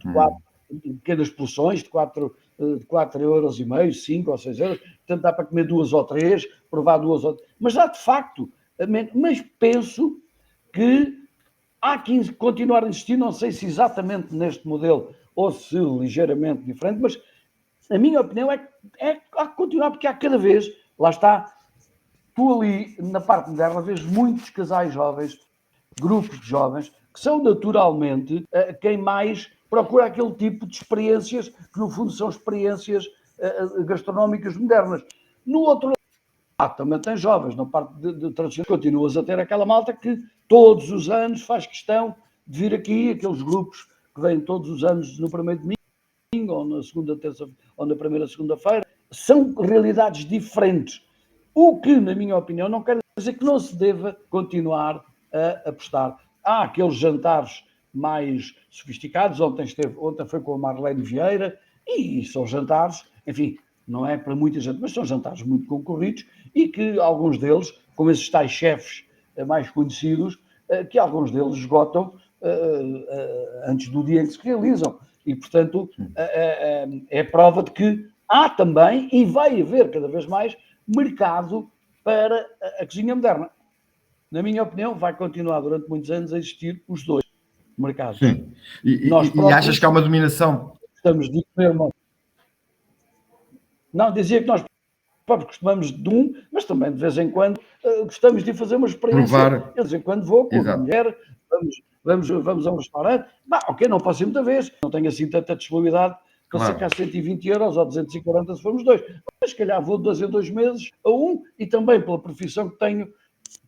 pequenas porções de 4,5€, 5 ou 6€, portanto dá para comer 2 ou 3, provar 2 ou 3, mas há de facto, mas penso que há que continuar a insistir, não sei se exatamente neste modelo ou se ligeiramente diferente, mas a minha opinião é que há que continuar, porque há cada vez, lá está, tu ali na parte moderna vês muitos casais jovens, grupos de jovens, que são naturalmente quem mais procura aquele tipo de experiências, que no fundo são experiências gastronómicas modernas. No outro lado, também tem jovens, na parte de tradicional, continuas a ter aquela malta que todos os anos faz questão de vir aqui, aqueles grupos que vêm todos os anos no primeiro domingo, ou na segunda terça, ou na primeira segunda-feira. São realidades diferentes. O que, na minha opinião, não quer dizer que não se deva continuar a apostar. Há aqueles jantares mais sofisticados, ontem foi com a Marlene Vieira, e são jantares, enfim, não é para muita gente, mas são jantares muito concorridos, e que alguns deles, como esses tais chefes mais conhecidos, que alguns deles esgotam antes do dia em que se realizam. E, portanto, é prova de que há também, e vai haver cada vez mais, mercado para a cozinha moderna. Na minha opinião, vai continuar durante muitos anos a existir os dois mercados. Sim. E achas que há uma dominação? Estamos de comer uma... Não, dizia que nós próprios costumamos de um, mas também de vez em quando gostamos de fazer uma experiência. Provar. De vez em quando vou com Exato. a mulher, vamos a um restaurante. Ok, não posso ir muita vez, não tenho assim tanta disponibilidade para sacar 120 euros ou 240 se formos dois. Mas se calhar vou de 2 em 2 meses a um, e também pela profissão que tenho,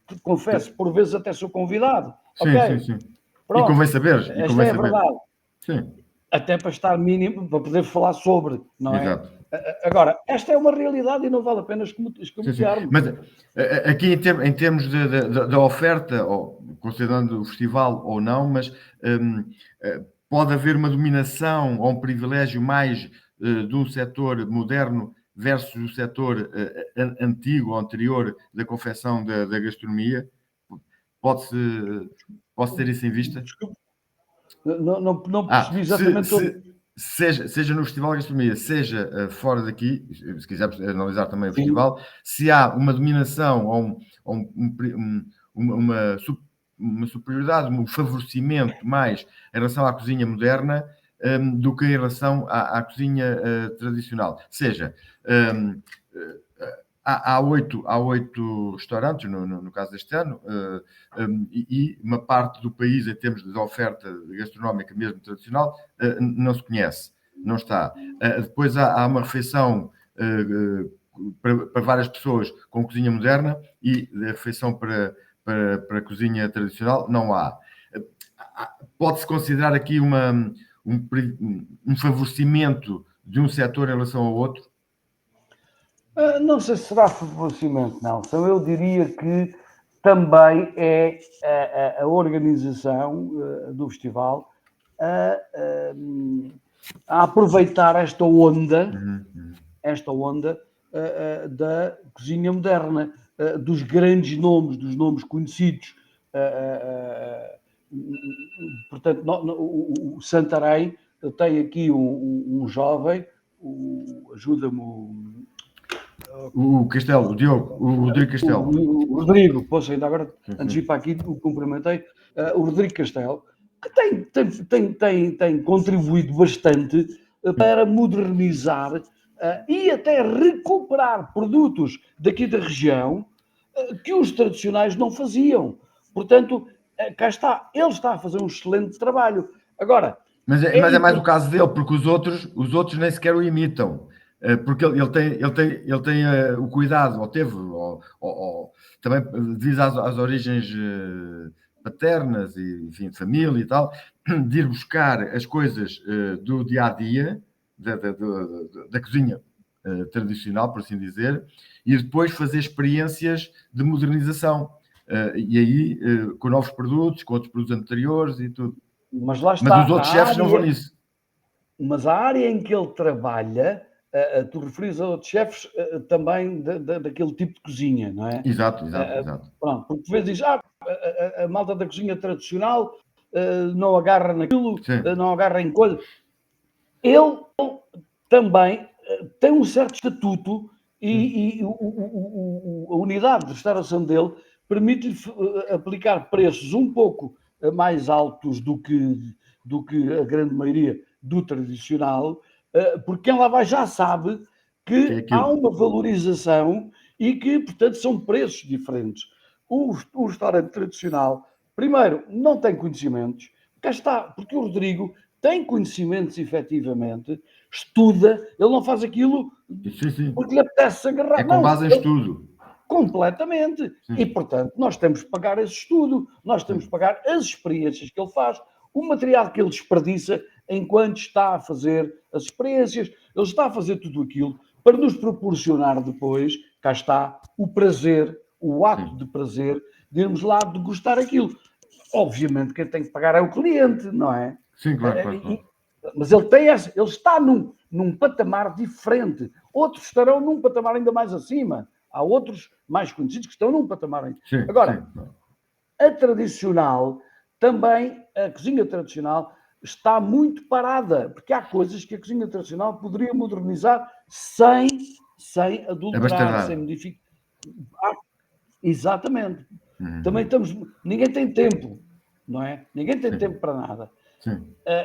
que confesso, por vezes até sou convidado. Sim, okay? sim. Pronto. E convém saber. Esta é a verdade. Sim. Até para estar mínimo, para poder falar sobre, não é? Exato. Agora, esta é uma realidade e não vale a pena escamotear-me. Mas aqui em termos da oferta, ou, considerando o festival ou não, mas pode haver uma dominação ou um privilégio mais de um setor moderno versus o setor antigo ou anterior da confecção da gastronomia? Pode ter isso em vista? Desculpe. Não percebi exatamente seja no Festival de Gastronomia, seja fora daqui, se quisermos analisar também o festival, se há uma dominação ou uma superioridade, um favorecimento mais em relação à cozinha moderna do que em relação à cozinha tradicional. Seja, há 8 restaurantes, no caso deste ano, e uma parte do país, em termos de oferta gastronómica mesmo tradicional, não se conhece, não está. Depois há uma refeição para várias pessoas com cozinha moderna, e a refeição para cozinha tradicional não há. Pode-se considerar aqui um favorecimento de um setor em relação ao outro? Não sei se será favorecimento, não. Eu diria que também é a organização do festival a aproveitar esta onda da cozinha moderna, dos grandes nomes, dos nomes conhecidos. Portanto, o Santarém tem aqui um jovem, ajuda-me... O Castelo, o Diogo, o Rodrigo Castelo. O Rodrigo, posso ainda agora, antes de ir para aqui, o cumprimentei. O Rodrigo Castelo, que tem contribuído bastante para modernizar e até recuperar produtos daqui da região que os tradicionais não faziam. Portanto, cá está, ele está a fazer um excelente trabalho. Agora... Mas é mais o caso dele, porque os outros nem sequer o imitam. Porque ele tem o cuidado, ou teve, ou também devido às origens paternas, e enfim, de família e tal, de ir buscar as coisas do dia-a-dia, da cozinha tradicional, por assim dizer, e depois fazer experiências de modernização. E aí, com novos produtos, com outros produtos anteriores e tudo. Mas lá está. Mas os outros chefes não vão nisso. Mas a área em que ele trabalha... tu referis a outros chefes também daquele tipo de cozinha, não é? Exato. Pronto, porque por vezes diz, a malta da cozinha tradicional não agarra naquilo, não agarra em coisa. Ele também tem um certo estatuto e a unidade de restauração dele permite-lhe aplicar preços um pouco mais altos do que a grande maioria do tradicional, porque quem lá vai já sabe que há uma valorização e que, portanto, são preços diferentes. O restaurante tradicional Primeiro, não tem conhecimentos. Cá está, porque o Rodrigo tem conhecimentos, efetivamente, estuda, ele não faz aquilo porque lhe apetece agarrar. É com base em ele, estudo. completamente. Sim. E, portanto, nós temos que pagar esse estudo, nós temos que pagar as experiências que ele faz, o material que ele desperdiça enquanto está a fazer as experiências. Ele está a fazer tudo aquilo para nos proporcionar depois, cá está, o prazer, o ato de prazer, de irmos lá degustar aquilo. Obviamente, quem tem que pagar é o cliente, não é? Sim, claro. Mas ele está num patamar diferente. Outros estarão num patamar ainda mais acima. Há outros mais conhecidos que estão num patamar ainda. Agora, a tradicional, também, a cozinha tradicional, está muito parada, porque há coisas que a cozinha tradicional poderia modernizar sem adulterar, sem modificar. Exatamente. Também ninguém tem tempo, não é? Ninguém tem tempo para nada.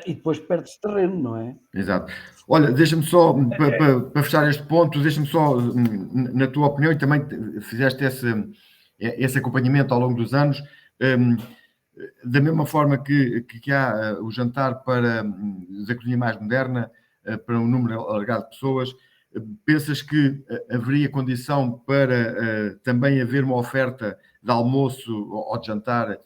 E depois perde-se terreno, não é? Exato. Olha, deixa-me só, para fechar este ponto, deixa-me só, na tua opinião, e também fizeste esse acompanhamento ao longo dos anos, da mesma forma que há o jantar da cozinha mais moderna, para um número alargado de pessoas, pensas que haveria condição para também haver uma oferta de almoço ou de jantar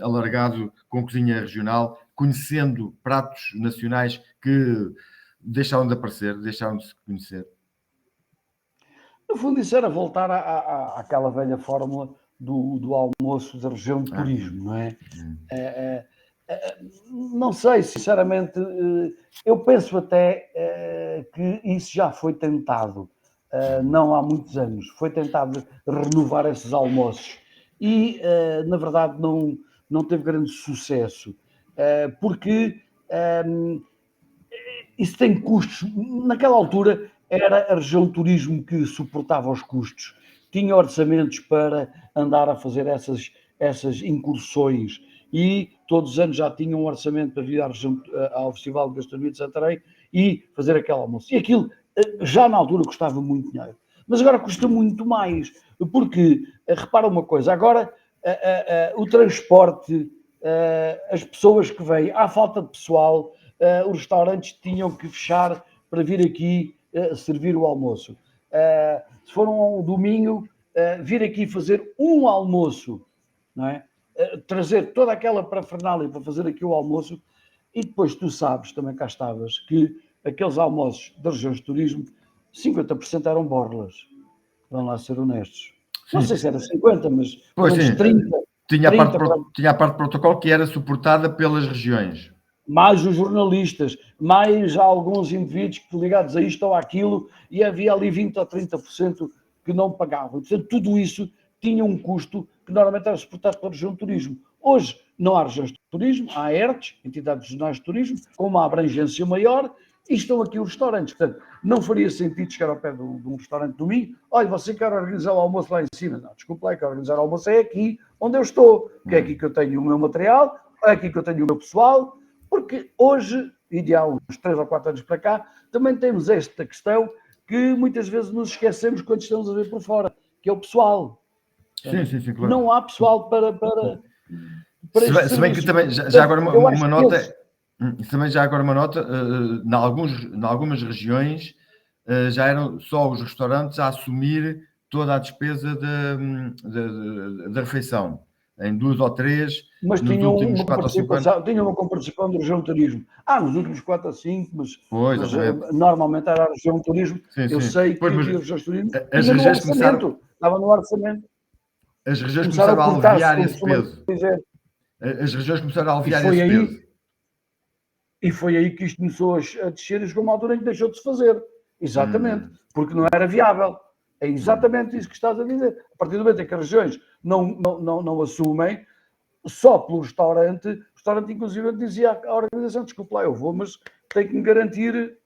alargado com cozinha regional, conhecendo pratos nacionais que deixaram de aparecer, deixaram de se conhecer? No fundo, isso era voltar àquela velha fórmula do almoço da região de turismo, não é? Não sei, sinceramente, eu penso até que isso já foi tentado, não há muitos anos, foi tentado renovar esses almoços e, na verdade, não teve grande sucesso, porque isso tem custos. Naquela altura era a região de turismo que suportava os custos, tinha orçamentos para andar a fazer essas incursões e todos os anos já tinha um orçamento para vir ao Festival de Gastronomia de Santarém e fazer aquele almoço. E aquilo já na altura custava muito dinheiro. Mas agora custa muito mais, porque, repara uma coisa, agora o transporte, as pessoas que vêm, há falta de pessoal, os restaurantes tinham que fechar para vir aqui servir o almoço. Se for um domingo, vir aqui fazer um almoço, não é? Trazer toda aquela parafernália para fazer aqui o almoço, e depois tu sabes, também cá estavas, que aqueles almoços das regiões de turismo, 50% eram borlas. Vão lá ser honestos. Sim. Não sei se era 50, mas pois sim, 30. Tinha a parte de protocolo que era suportada pelas regiões. Mais os jornalistas, mais alguns indivíduos ligados a isto ou àquilo, e havia ali 20% ou 30% que não pagavam. Portanto, tudo isso tinha um custo que normalmente era suportado pela região de turismo. Hoje não há regiões de turismo, há ERTs, entidades regionais de turismo, com uma abrangência maior, e estão aqui os restaurantes. Portanto, não faria sentido chegar ao pé de um restaurante domingo, olha, você quer organizar o almoço lá em cima? Não, desculpa lá, quer organizar o almoço é aqui onde eu estou, que é aqui que eu tenho o meu material, é aqui que eu tenho o meu pessoal, porque hoje, e de há uns 3 ou 4 anos para cá, também temos esta questão que muitas vezes nos esquecemos quando estamos a ver por fora, que é o pessoal. Sim, claro. Não há pessoal para se bem que também, já agora uma nota, também já agora uma nota, em algumas regiões já eram só os restaurantes a assumir toda a despesa da refeição. Em 2 ou 3, mas nos últimos 4 ou 5 anos. Tinha uma comparticipação da região de turismo. Nos últimos 4 ou 5, mas normalmente era a região de turismo. Eu sei que havia regiões de turismo. Estava no orçamento. As regiões começaram a aliviar esse peso. As regiões começaram a aliviar esse peso. E foi aí que isto começou a descer e chegou uma altura em que deixou de se fazer. Exatamente. Porque não era viável. É exatamente isso que estás a dizer. A partir do momento em que as regiões não assumem, só pelo restaurante, o restaurante inclusive dizia à organização, desculpe lá, eu vou, mas tem que me garantir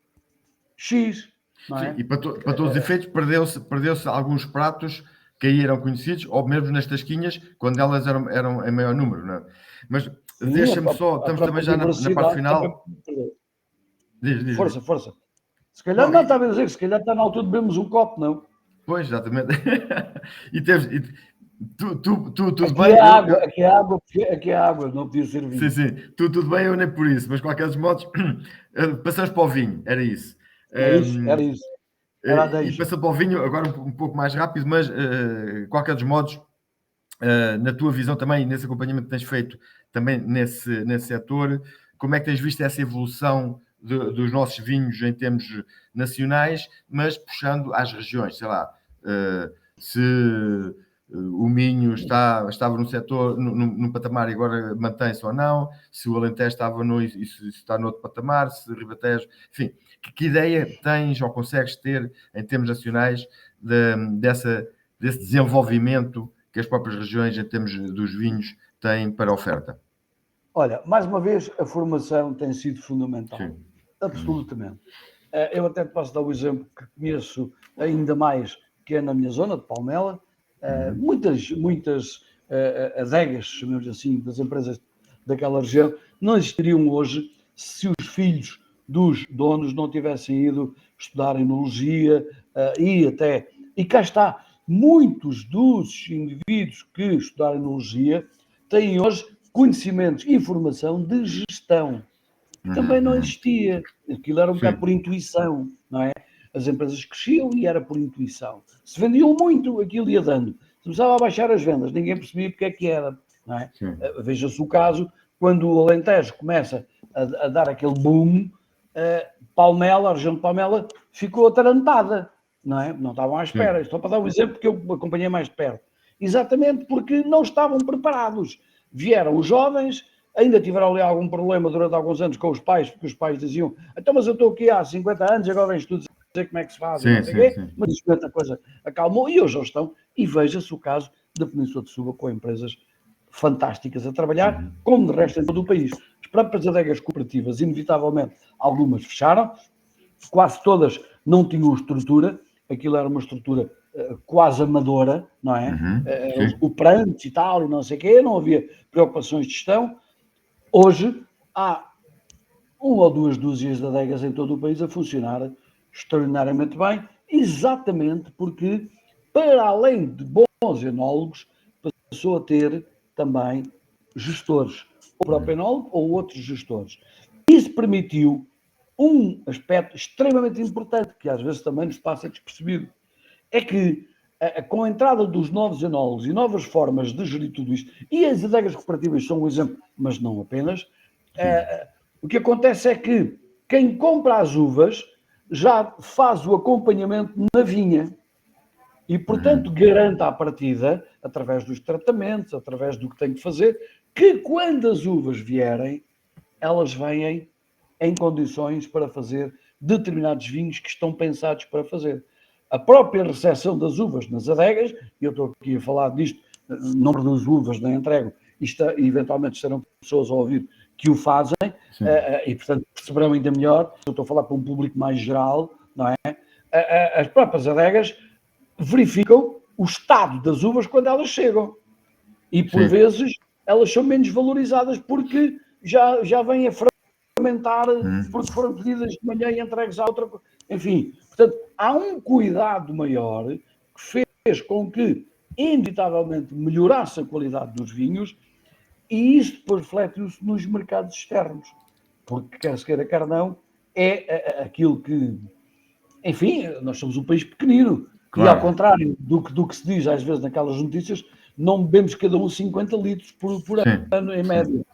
X. Não é? Sim, e para todos os efeitos, perdeu-se alguns pratos que aí eram conhecidos, ou mesmo nas tasquinhas, quando elas eram em maior número, não é? Mas deixa-me só, estamos também já na parte final. Diz. Força. Se calhar não estava a dizer, se calhar está na altura de bebermos um copo, não? Pois, exatamente. tudo Aqui bem? é água, aqui é água, não podia ser Sim, vinho. sim, tudo bem, eu nem por isso, mas de qualquer modo, passamos para o vinho, era isso. É isso, era Um, isso. Era a e deixa. passando para o vinho, agora um pouco mais rápido, mas de qualquer dos modos, na tua visão também, nesse acompanhamento que tens feito também nesse setor, como é que tens visto essa evolução dos nossos vinhos em termos nacionais, mas puxando às regiões, sei lá, se o Minho estava num setor, num patamar e agora mantém-se ou não, se o Alentejo estava e se está noutro patamar, se o Ribatejo, enfim, que ideia tens ou consegues ter em termos nacionais desse desenvolvimento que as próprias regiões, em termos dos vinhos, têm para a oferta? Olha, mais uma vez, a formação tem sido fundamental. Sim. Absolutamente. Eu até te posso dar o exemplo que conheço ainda mais, que é na minha zona de Palmela. Muitas adegas, chamemos assim, das empresas daquela região, não existiriam hoje se os filhos dos donos não tivessem ido estudar enologia e cá está, muitos dos indivíduos que estudaram enologia têm hoje conhecimentos e formação de gestão, que também não existia. Aquilo era um bocado por intuição, não é? As empresas cresciam e era por intuição. Se vendiam muito, aquilo ia dando. Se começava a baixar as vendas, ninguém percebia porque é que era, não é? Veja-se o caso, quando o Alentejo começa a dar aquele boom, Palmela, a região de Palmela, ficou atarantada, não é? Não estavam à espera. Só para dar um exemplo que eu acompanhei mais de perto. Exatamente porque não estavam preparados. Vieram os jovens, ainda tiveram ali algum problema durante alguns anos com os pais, porque os pais diziam: então, mas eu estou aqui há 50 anos, agora vens tu dizer como é que se faz, e não sei o quê. Mas isso a coisa acalmou e hoje eles estão. E veja-se o caso da Península de Suba com empresas fantásticas a trabalhar, como de resto em todo o país. As próprias adegas cooperativas, inevitavelmente, algumas fecharam, quase todas não tinham estrutura, aquilo era uma estrutura quase amadora, não é? O pranto e tal, e não sei o quê, não havia preocupações de gestão. Hoje há uma ou duas dúzias de adegas em todo o país a funcionar extraordinariamente bem, exatamente porque, para além de bons enólogos, passou a ter também gestores, ou o próprio enólogo ou outros gestores. Isso permitiu um aspecto extremamente importante, que às vezes também nos passa despercebido, é que com a entrada dos novos enólogos e novas formas de gerir tudo isto, e as adegas cooperativas são um exemplo, mas não apenas, o que acontece é que quem compra as uvas já faz o acompanhamento na vinha e, portanto, garante à partida, através dos tratamentos, através do que tem que fazer, que quando as uvas vierem, elas vêm em condições para fazer determinados vinhos que estão pensados para fazer. A própria recepção das uvas nas adegas, e eu estou aqui a falar disto, não produzo uvas nem entrego, eventualmente serão pessoas a ouvir que o fazem, e portanto perceberão ainda melhor, eu estou a falar para um público mais geral, não é? As próprias adegas verificam o estado das uvas quando elas chegam. E por vezes elas são menos valorizadas porque já vêm a fermentar, porque foram pedidas de manhã e entregues a outra. Enfim, portanto, há um cuidado maior que fez com que, inevitavelmente, melhorasse a qualidade dos vinhos e isso depois reflete-se nos mercados externos. Porque, quer se queira, quer não, é aquilo que. Enfim, nós somos um país pequenino. Claro. E ao contrário do que se diz às vezes naquelas notícias, não bebemos cada um 50 litros por ano, em média.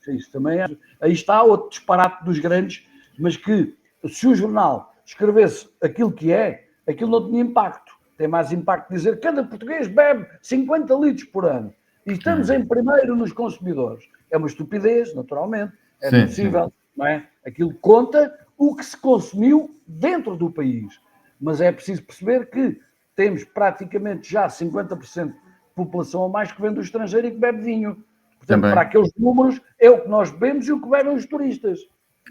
Isso também é. Aí está outro disparate dos grandes, mas que se o jornal escrevesse aquilo que é, aquilo não tinha impacto. Tem mais impacto dizer que cada português bebe 50 litros por ano. E estamos em primeiro nos consumidores. É uma estupidez, naturalmente. É impossível, não é? Aquilo conta o que se consumiu dentro do país. Mas é preciso perceber que temos praticamente já 50% de população a mais que vem do estrangeiro e que bebe vinho. Portanto, para aqueles números, é o que nós bebemos e o que bebem os turistas.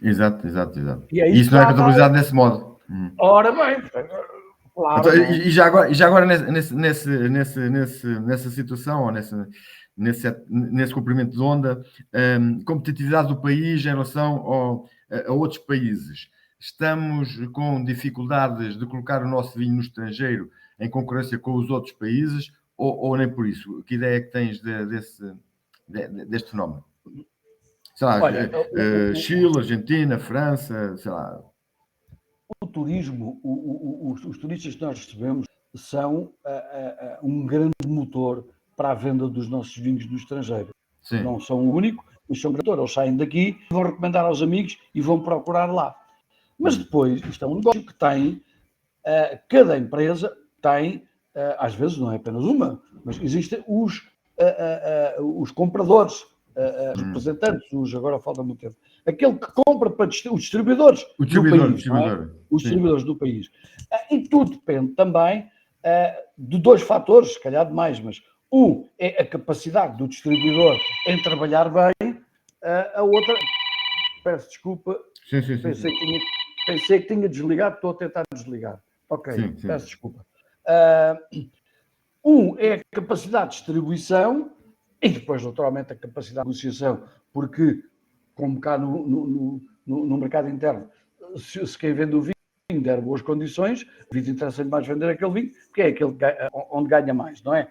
Exato. E é isso não é contabilizado desse modo. Ora bem, claro. Então, e já agora nessa situação, ou nesse comprimento de onda, competitividade do país em relação a outros países. Estamos com dificuldades de colocar o nosso vinho no estrangeiro em concorrência com os outros países, ou nem por isso? Que ideia é que tens deste fenómeno? Sei lá, Olha, Chile, Argentina, França, sei lá. o turismo, os turistas que nós recebemos são um grande motor para a venda dos nossos vinhos do estrangeiro. Sim. Não são o único, mas são grande motor. Eles saem daqui, vão recomendar aos amigos e vão procurar lá. Mas depois, isto é um negócio que tem, cada empresa tem, às vezes não é apenas uma, mas existem os compradores, os representantes, agora falta muito tempo, aquele que compra para os distribuidores do país, não é? Os distribuidores do país. E tudo depende também de dois fatores, se calhar de mais, mas um é a capacidade do distribuidor em trabalhar bem, a outra, peço desculpa, Sim. pensei que tinha desligado, estou a tentar desligar. Ok, sim. Peço desculpa. Um é a capacidade de distribuição e depois, naturalmente, a capacidade de negociação, porque, como cá no mercado interno, se quem vende o vinho der boas condições, o vinho interessa mais vender aquele vinho, porque é aquele onde ganha mais, não é?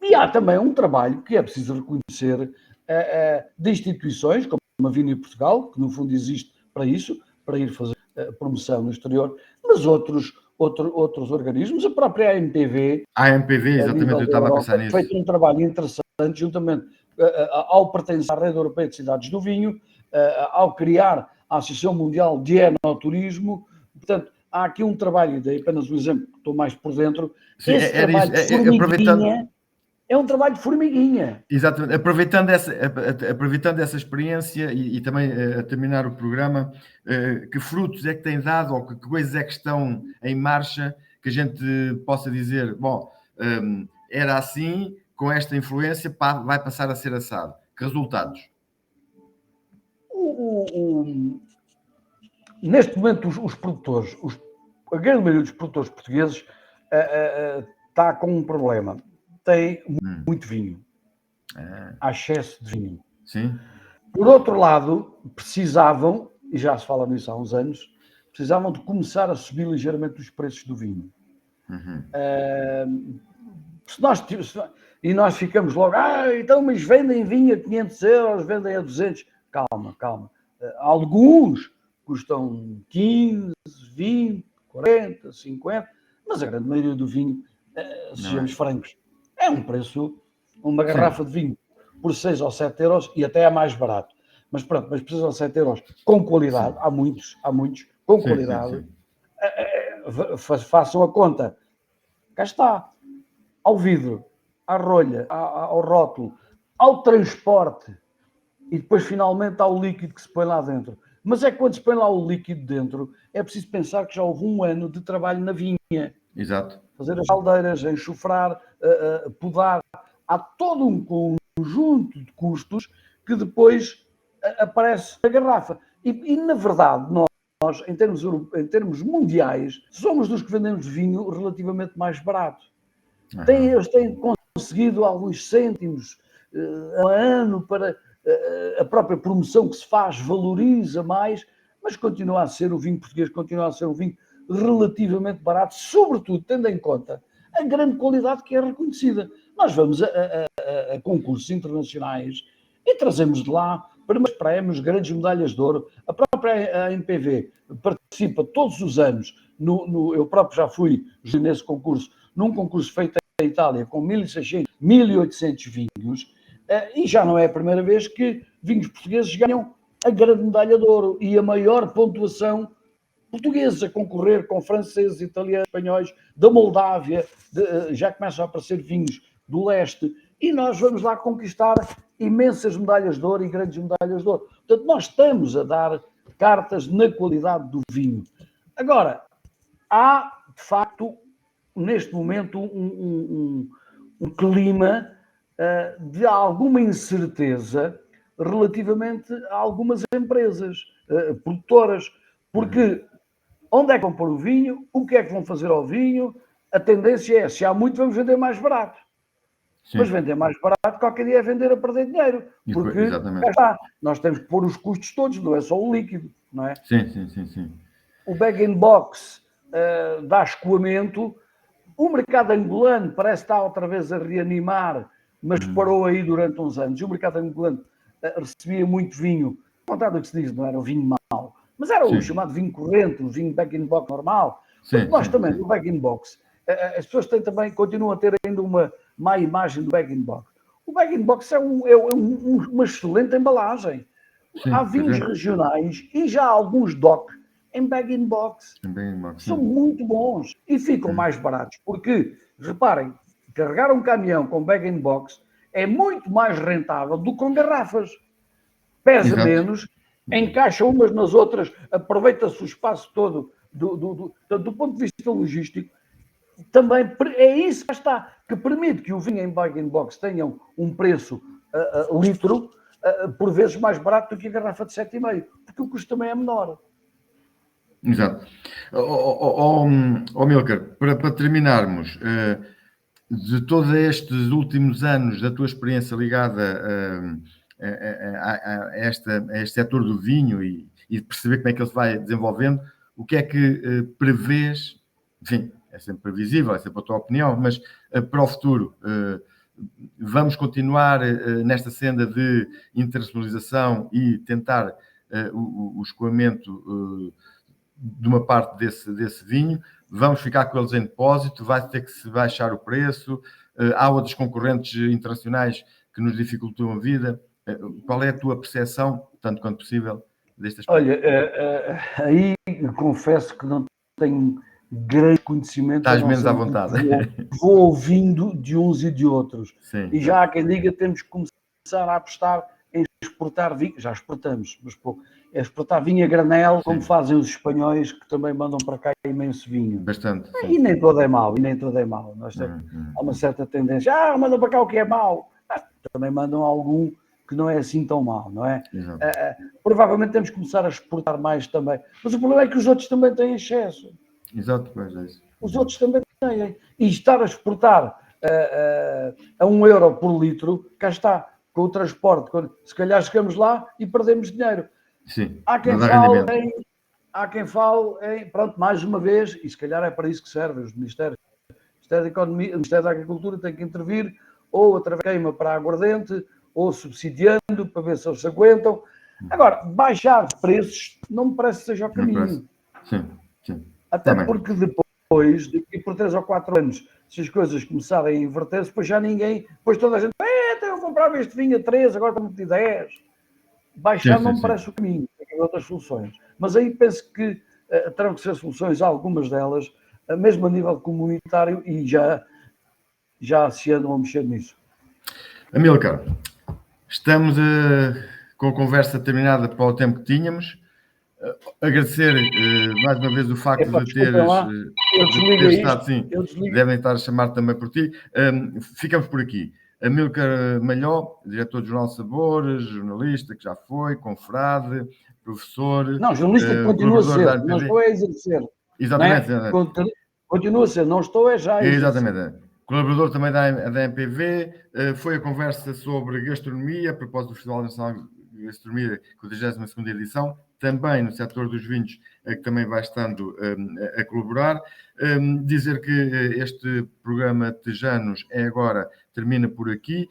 E há também um trabalho que é preciso reconhecer de instituições, como a Vini Portugal, que no fundo existe para isso, para ir fazer promoção no exterior, mas outros organismos, a própria AMPV. A AMPV, exatamente, eu estava a pensar nisso. Feito um trabalho interessante, juntamente ao pertencer à Rede Europeia de Cidades do Vinho, ao criar a Associação Mundial de Enoturismo. Portanto, há aqui um trabalho, e dei apenas um exemplo, que estou mais por dentro. Sim, esse trabalho de formiguinha é um trabalho de formiguinha. Exatamente, aproveitando essa experiência e também a terminar o programa, que frutos é que tem dado ou que coisas é que estão em marcha que a gente possa dizer, bom, era assim, com esta influência vai passar a ser assado. Que resultados? Neste momento, os produtores, a grande maioria dos produtores portugueses está com um problema. Tem muito vinho. Há excesso de vinho. Sim. Por outro lado, precisavam, e já se fala nisso há uns anos, precisavam de começar a subir ligeiramente os preços do vinho. E nós ficamos logo, então, mas vendem vinho a 500 euros, vendem a 200. Calma. Alguns custam 15, 20, 40, 50, mas a grande maioria do vinho, sejamos francos, é um preço, uma garrafa de vinho por 6 ou 7 euros e até é mais barato. Mas pronto, mas por 6 ou 7 euros com qualidade, há muitos com qualidade. Façam a conta. Cá está. Ao vidro, à rolha, ao rótulo, ao transporte e depois finalmente ao líquido que se põe lá dentro. Mas é que quando se põe lá o líquido dentro, é preciso pensar que já houve um ano de trabalho na vinha. Exato. Fazer as caldeiras, enxofrar, podar. Há todo um conjunto de custos que depois aparece na garrafa. E na verdade, nós, em termos mundiais, somos dos que vendemos vinho relativamente mais barato. Eles têm conseguido alguns cêntimos ao ano para a própria promoção que se faz, valoriza mais, mas continua a ser o vinho português, continua a ser um vinho relativamente barato, sobretudo tendo em conta a grande qualidade que é reconhecida. Nós vamos a concursos internacionais e trazemos de lá prémios, grandes medalhas de ouro. A própria AMPV participa todos os anos, eu próprio já fui nesse concurso, num concurso feito em Itália com 1.600, 1.800 vinhos, e já não é a primeira vez que vinhos portugueses ganham a grande medalha de ouro e a maior pontuação portuguesa, concorrer com franceses, italianos, espanhóis, da Moldávia, já começam a aparecer vinhos do leste, e nós vamos lá conquistar imensas medalhas de ouro e grandes medalhas de ouro. Portanto, nós estamos a dar cartas na qualidade do vinho. Agora, há, de facto, neste momento, um clima de alguma incerteza relativamente a algumas empresas produtoras, porque onde é que vão pôr o vinho? O que é que vão fazer ao vinho? A tendência é, se há muito, vamos vender mais barato. Sim. Mas vender mais barato, qualquer dia é vender a perder dinheiro. Porque nós temos que pôr os custos todos, não é só o líquido, não é? Sim. O bag-in-box dá escoamento, O mercado angolano parece estar outra vez a reanimar, mas parou aí durante uns anos. O mercado angolano recebia muito vinho, contado o que se diz, não era o vinho mau, mas era o chamado vinho corrente, o vinho bag-in-box normal. Porque nós também, no bag-in-box, as pessoas continuam a ter ainda uma má imagem do bag-in-box. O bag-in-box é uma excelente embalagem. Há vinhos regionais e já há alguns DOC em bag-in-box. São muito bons e ficam mais baratos. Porque, reparem, carregar um caminhão com bag-in-box é muito mais rentável do que com garrafas. Pesa menos, encaixa umas nas outras, aproveita-se o espaço todo do ponto de vista logístico. Também é isso que está, que permite que o vinho em bag-in-box tenha um preço litro, por vezes mais barato do que a garrafa de 7,5, porque o custo também é menor. Exato. Milcar, para terminarmos, de todos estes últimos anos da tua experiência ligada a este setor do vinho e de perceber como é que ele se vai desenvolvendo, o que é que prevês? Enfim, é sempre previsível, é sempre a tua opinião, mas para o futuro, vamos continuar nesta senda de internacionalização e tentar o escoamento de uma parte desse vinho, vamos ficar com eles em depósito, vai ter que se baixar o preço, há outros concorrentes internacionais que nos dificultam a vida. Qual é a tua percepção, tanto quanto possível, deste aspecto? Olha, aí confesso que não tenho grande conhecimento. Estás menos à vontade. Vou ouvindo de uns e de outros. Sim, e já há quem diga que temos que começar a apostar em exportar vinho. Já exportamos, mas pouco. É exportar vinho a granel, como fazem os espanhóis, que também mandam para cá imenso vinho. Bastante. E nem todo é mau, Nós há uma certa tendência. Mandam para cá o que é mau. Também mandam algum que não é assim tão mau, não é? Provavelmente temos que começar a exportar mais também. Mas o problema é que os outros também têm excesso. Exato, pois é isso. Os outros também têm. E estar a exportar a 1 euro por litro, cá está, com o transporte. Se calhar chegamos lá e perdemos dinheiro. Sim, Há quem fale em, pronto, mais uma vez, e se calhar é para isso que serve os Ministérios. O Ministério da Economia, o Ministério da Agricultura tem que intervir, ou através de queima para a aguardente, ou subsidiando, para ver se eles se aguentam. Agora, baixar preços não me parece que seja o caminho. Sim. Até porque depois, daqui por 3 ou 4 anos, se as coisas começarem a inverter-se, depois já ninguém, depois toda a gente, eu comprava este vinho a 3, agora está-me a 10. Baixar não me parece o caminho, tem outras soluções. Mas aí penso que terão que ser soluções, algumas delas, mesmo a nível comunitário, e já se andam a mexer nisso. Amílcar, estamos com a conversa terminada para o tempo que tínhamos. Agradecer mais uma vez o facto de teres estado, sim, devem estar a chamar também por ti. Ficamos por aqui. Amílcar Malhó, diretor do Jornal Sabores, jornalista que já foi, confrade, professor. Não, jornalista que continua a ser, não estou a exercer. Exatamente. Continua a ser, não estou a já exercer. Exatamente. Colaborador também da MPV. Foi a conversa sobre gastronomia, a propósito do Festival Nacional de Gastronomia, 42ª edição, também no setor dos vinhos, que também vai estando a colaborar. Dizer que este programa Tejanos termina por aqui.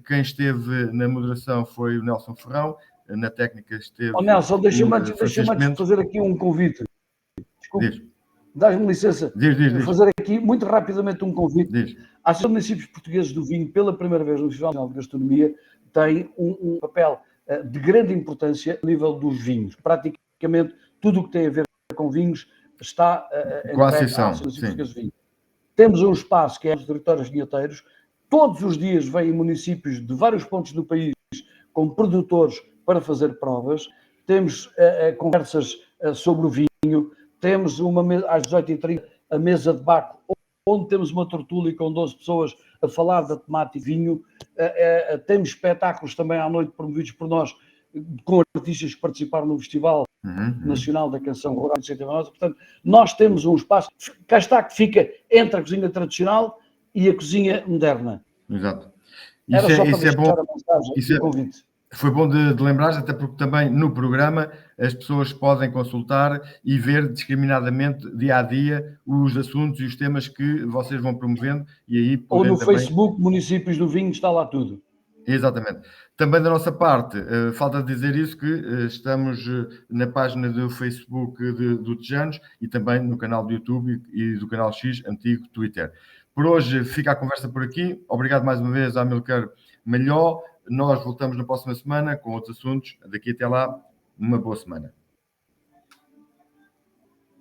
Quem esteve na moderação foi o Nelson Ferrão, na técnica esteve... Nelson, deixa-me fazer aqui um convite. Desculpe, dás-me licença. Diz. Fazer aqui muito rapidamente um convite. A Associação de Municípios Portugueses do Vinho, pela primeira vez no Festival Nacional de Gastronomia, tem um papel de grande importância a nível dos vinhos. Praticamente tudo o que tem a ver com vinhos está com a Associação de Vinho. Temos um espaço que é os territórios vinheteiros. Todos os dias vêm municípios de vários pontos do país com produtores para fazer provas. Temos conversas sobre o vinho. Temos às 18h30 a mesa de debate, onde temos uma tertúlia com 12 pessoas a falar da temática vinho. Temos espetáculos também à noite promovidos por nós, com artistas que participaram no Festival Nacional da Canção Rural de Santa Rosa. Portanto, nós temos um espaço, cá está, que fica entre a cozinha tradicional e a cozinha moderna. Exato. Era só para deixar a mensagem e o convite. Foi bom de lembrar, até porque também no programa as pessoas podem consultar e ver discriminadamente, dia a dia, os assuntos e os temas que vocês vão promovendo e aí Ou no também... Facebook, Municípios do Vinho, está lá tudo. Exatamente. Também da nossa parte, falta dizer isso, que estamos na página do Facebook do Tejanos e também no canal do YouTube e do canal X, antigo Twitter. Por hoje fica a conversa por aqui. Obrigado mais uma vez à Amilcar Malhó. Nós voltamos na próxima semana com outros assuntos. Daqui até lá, uma boa semana.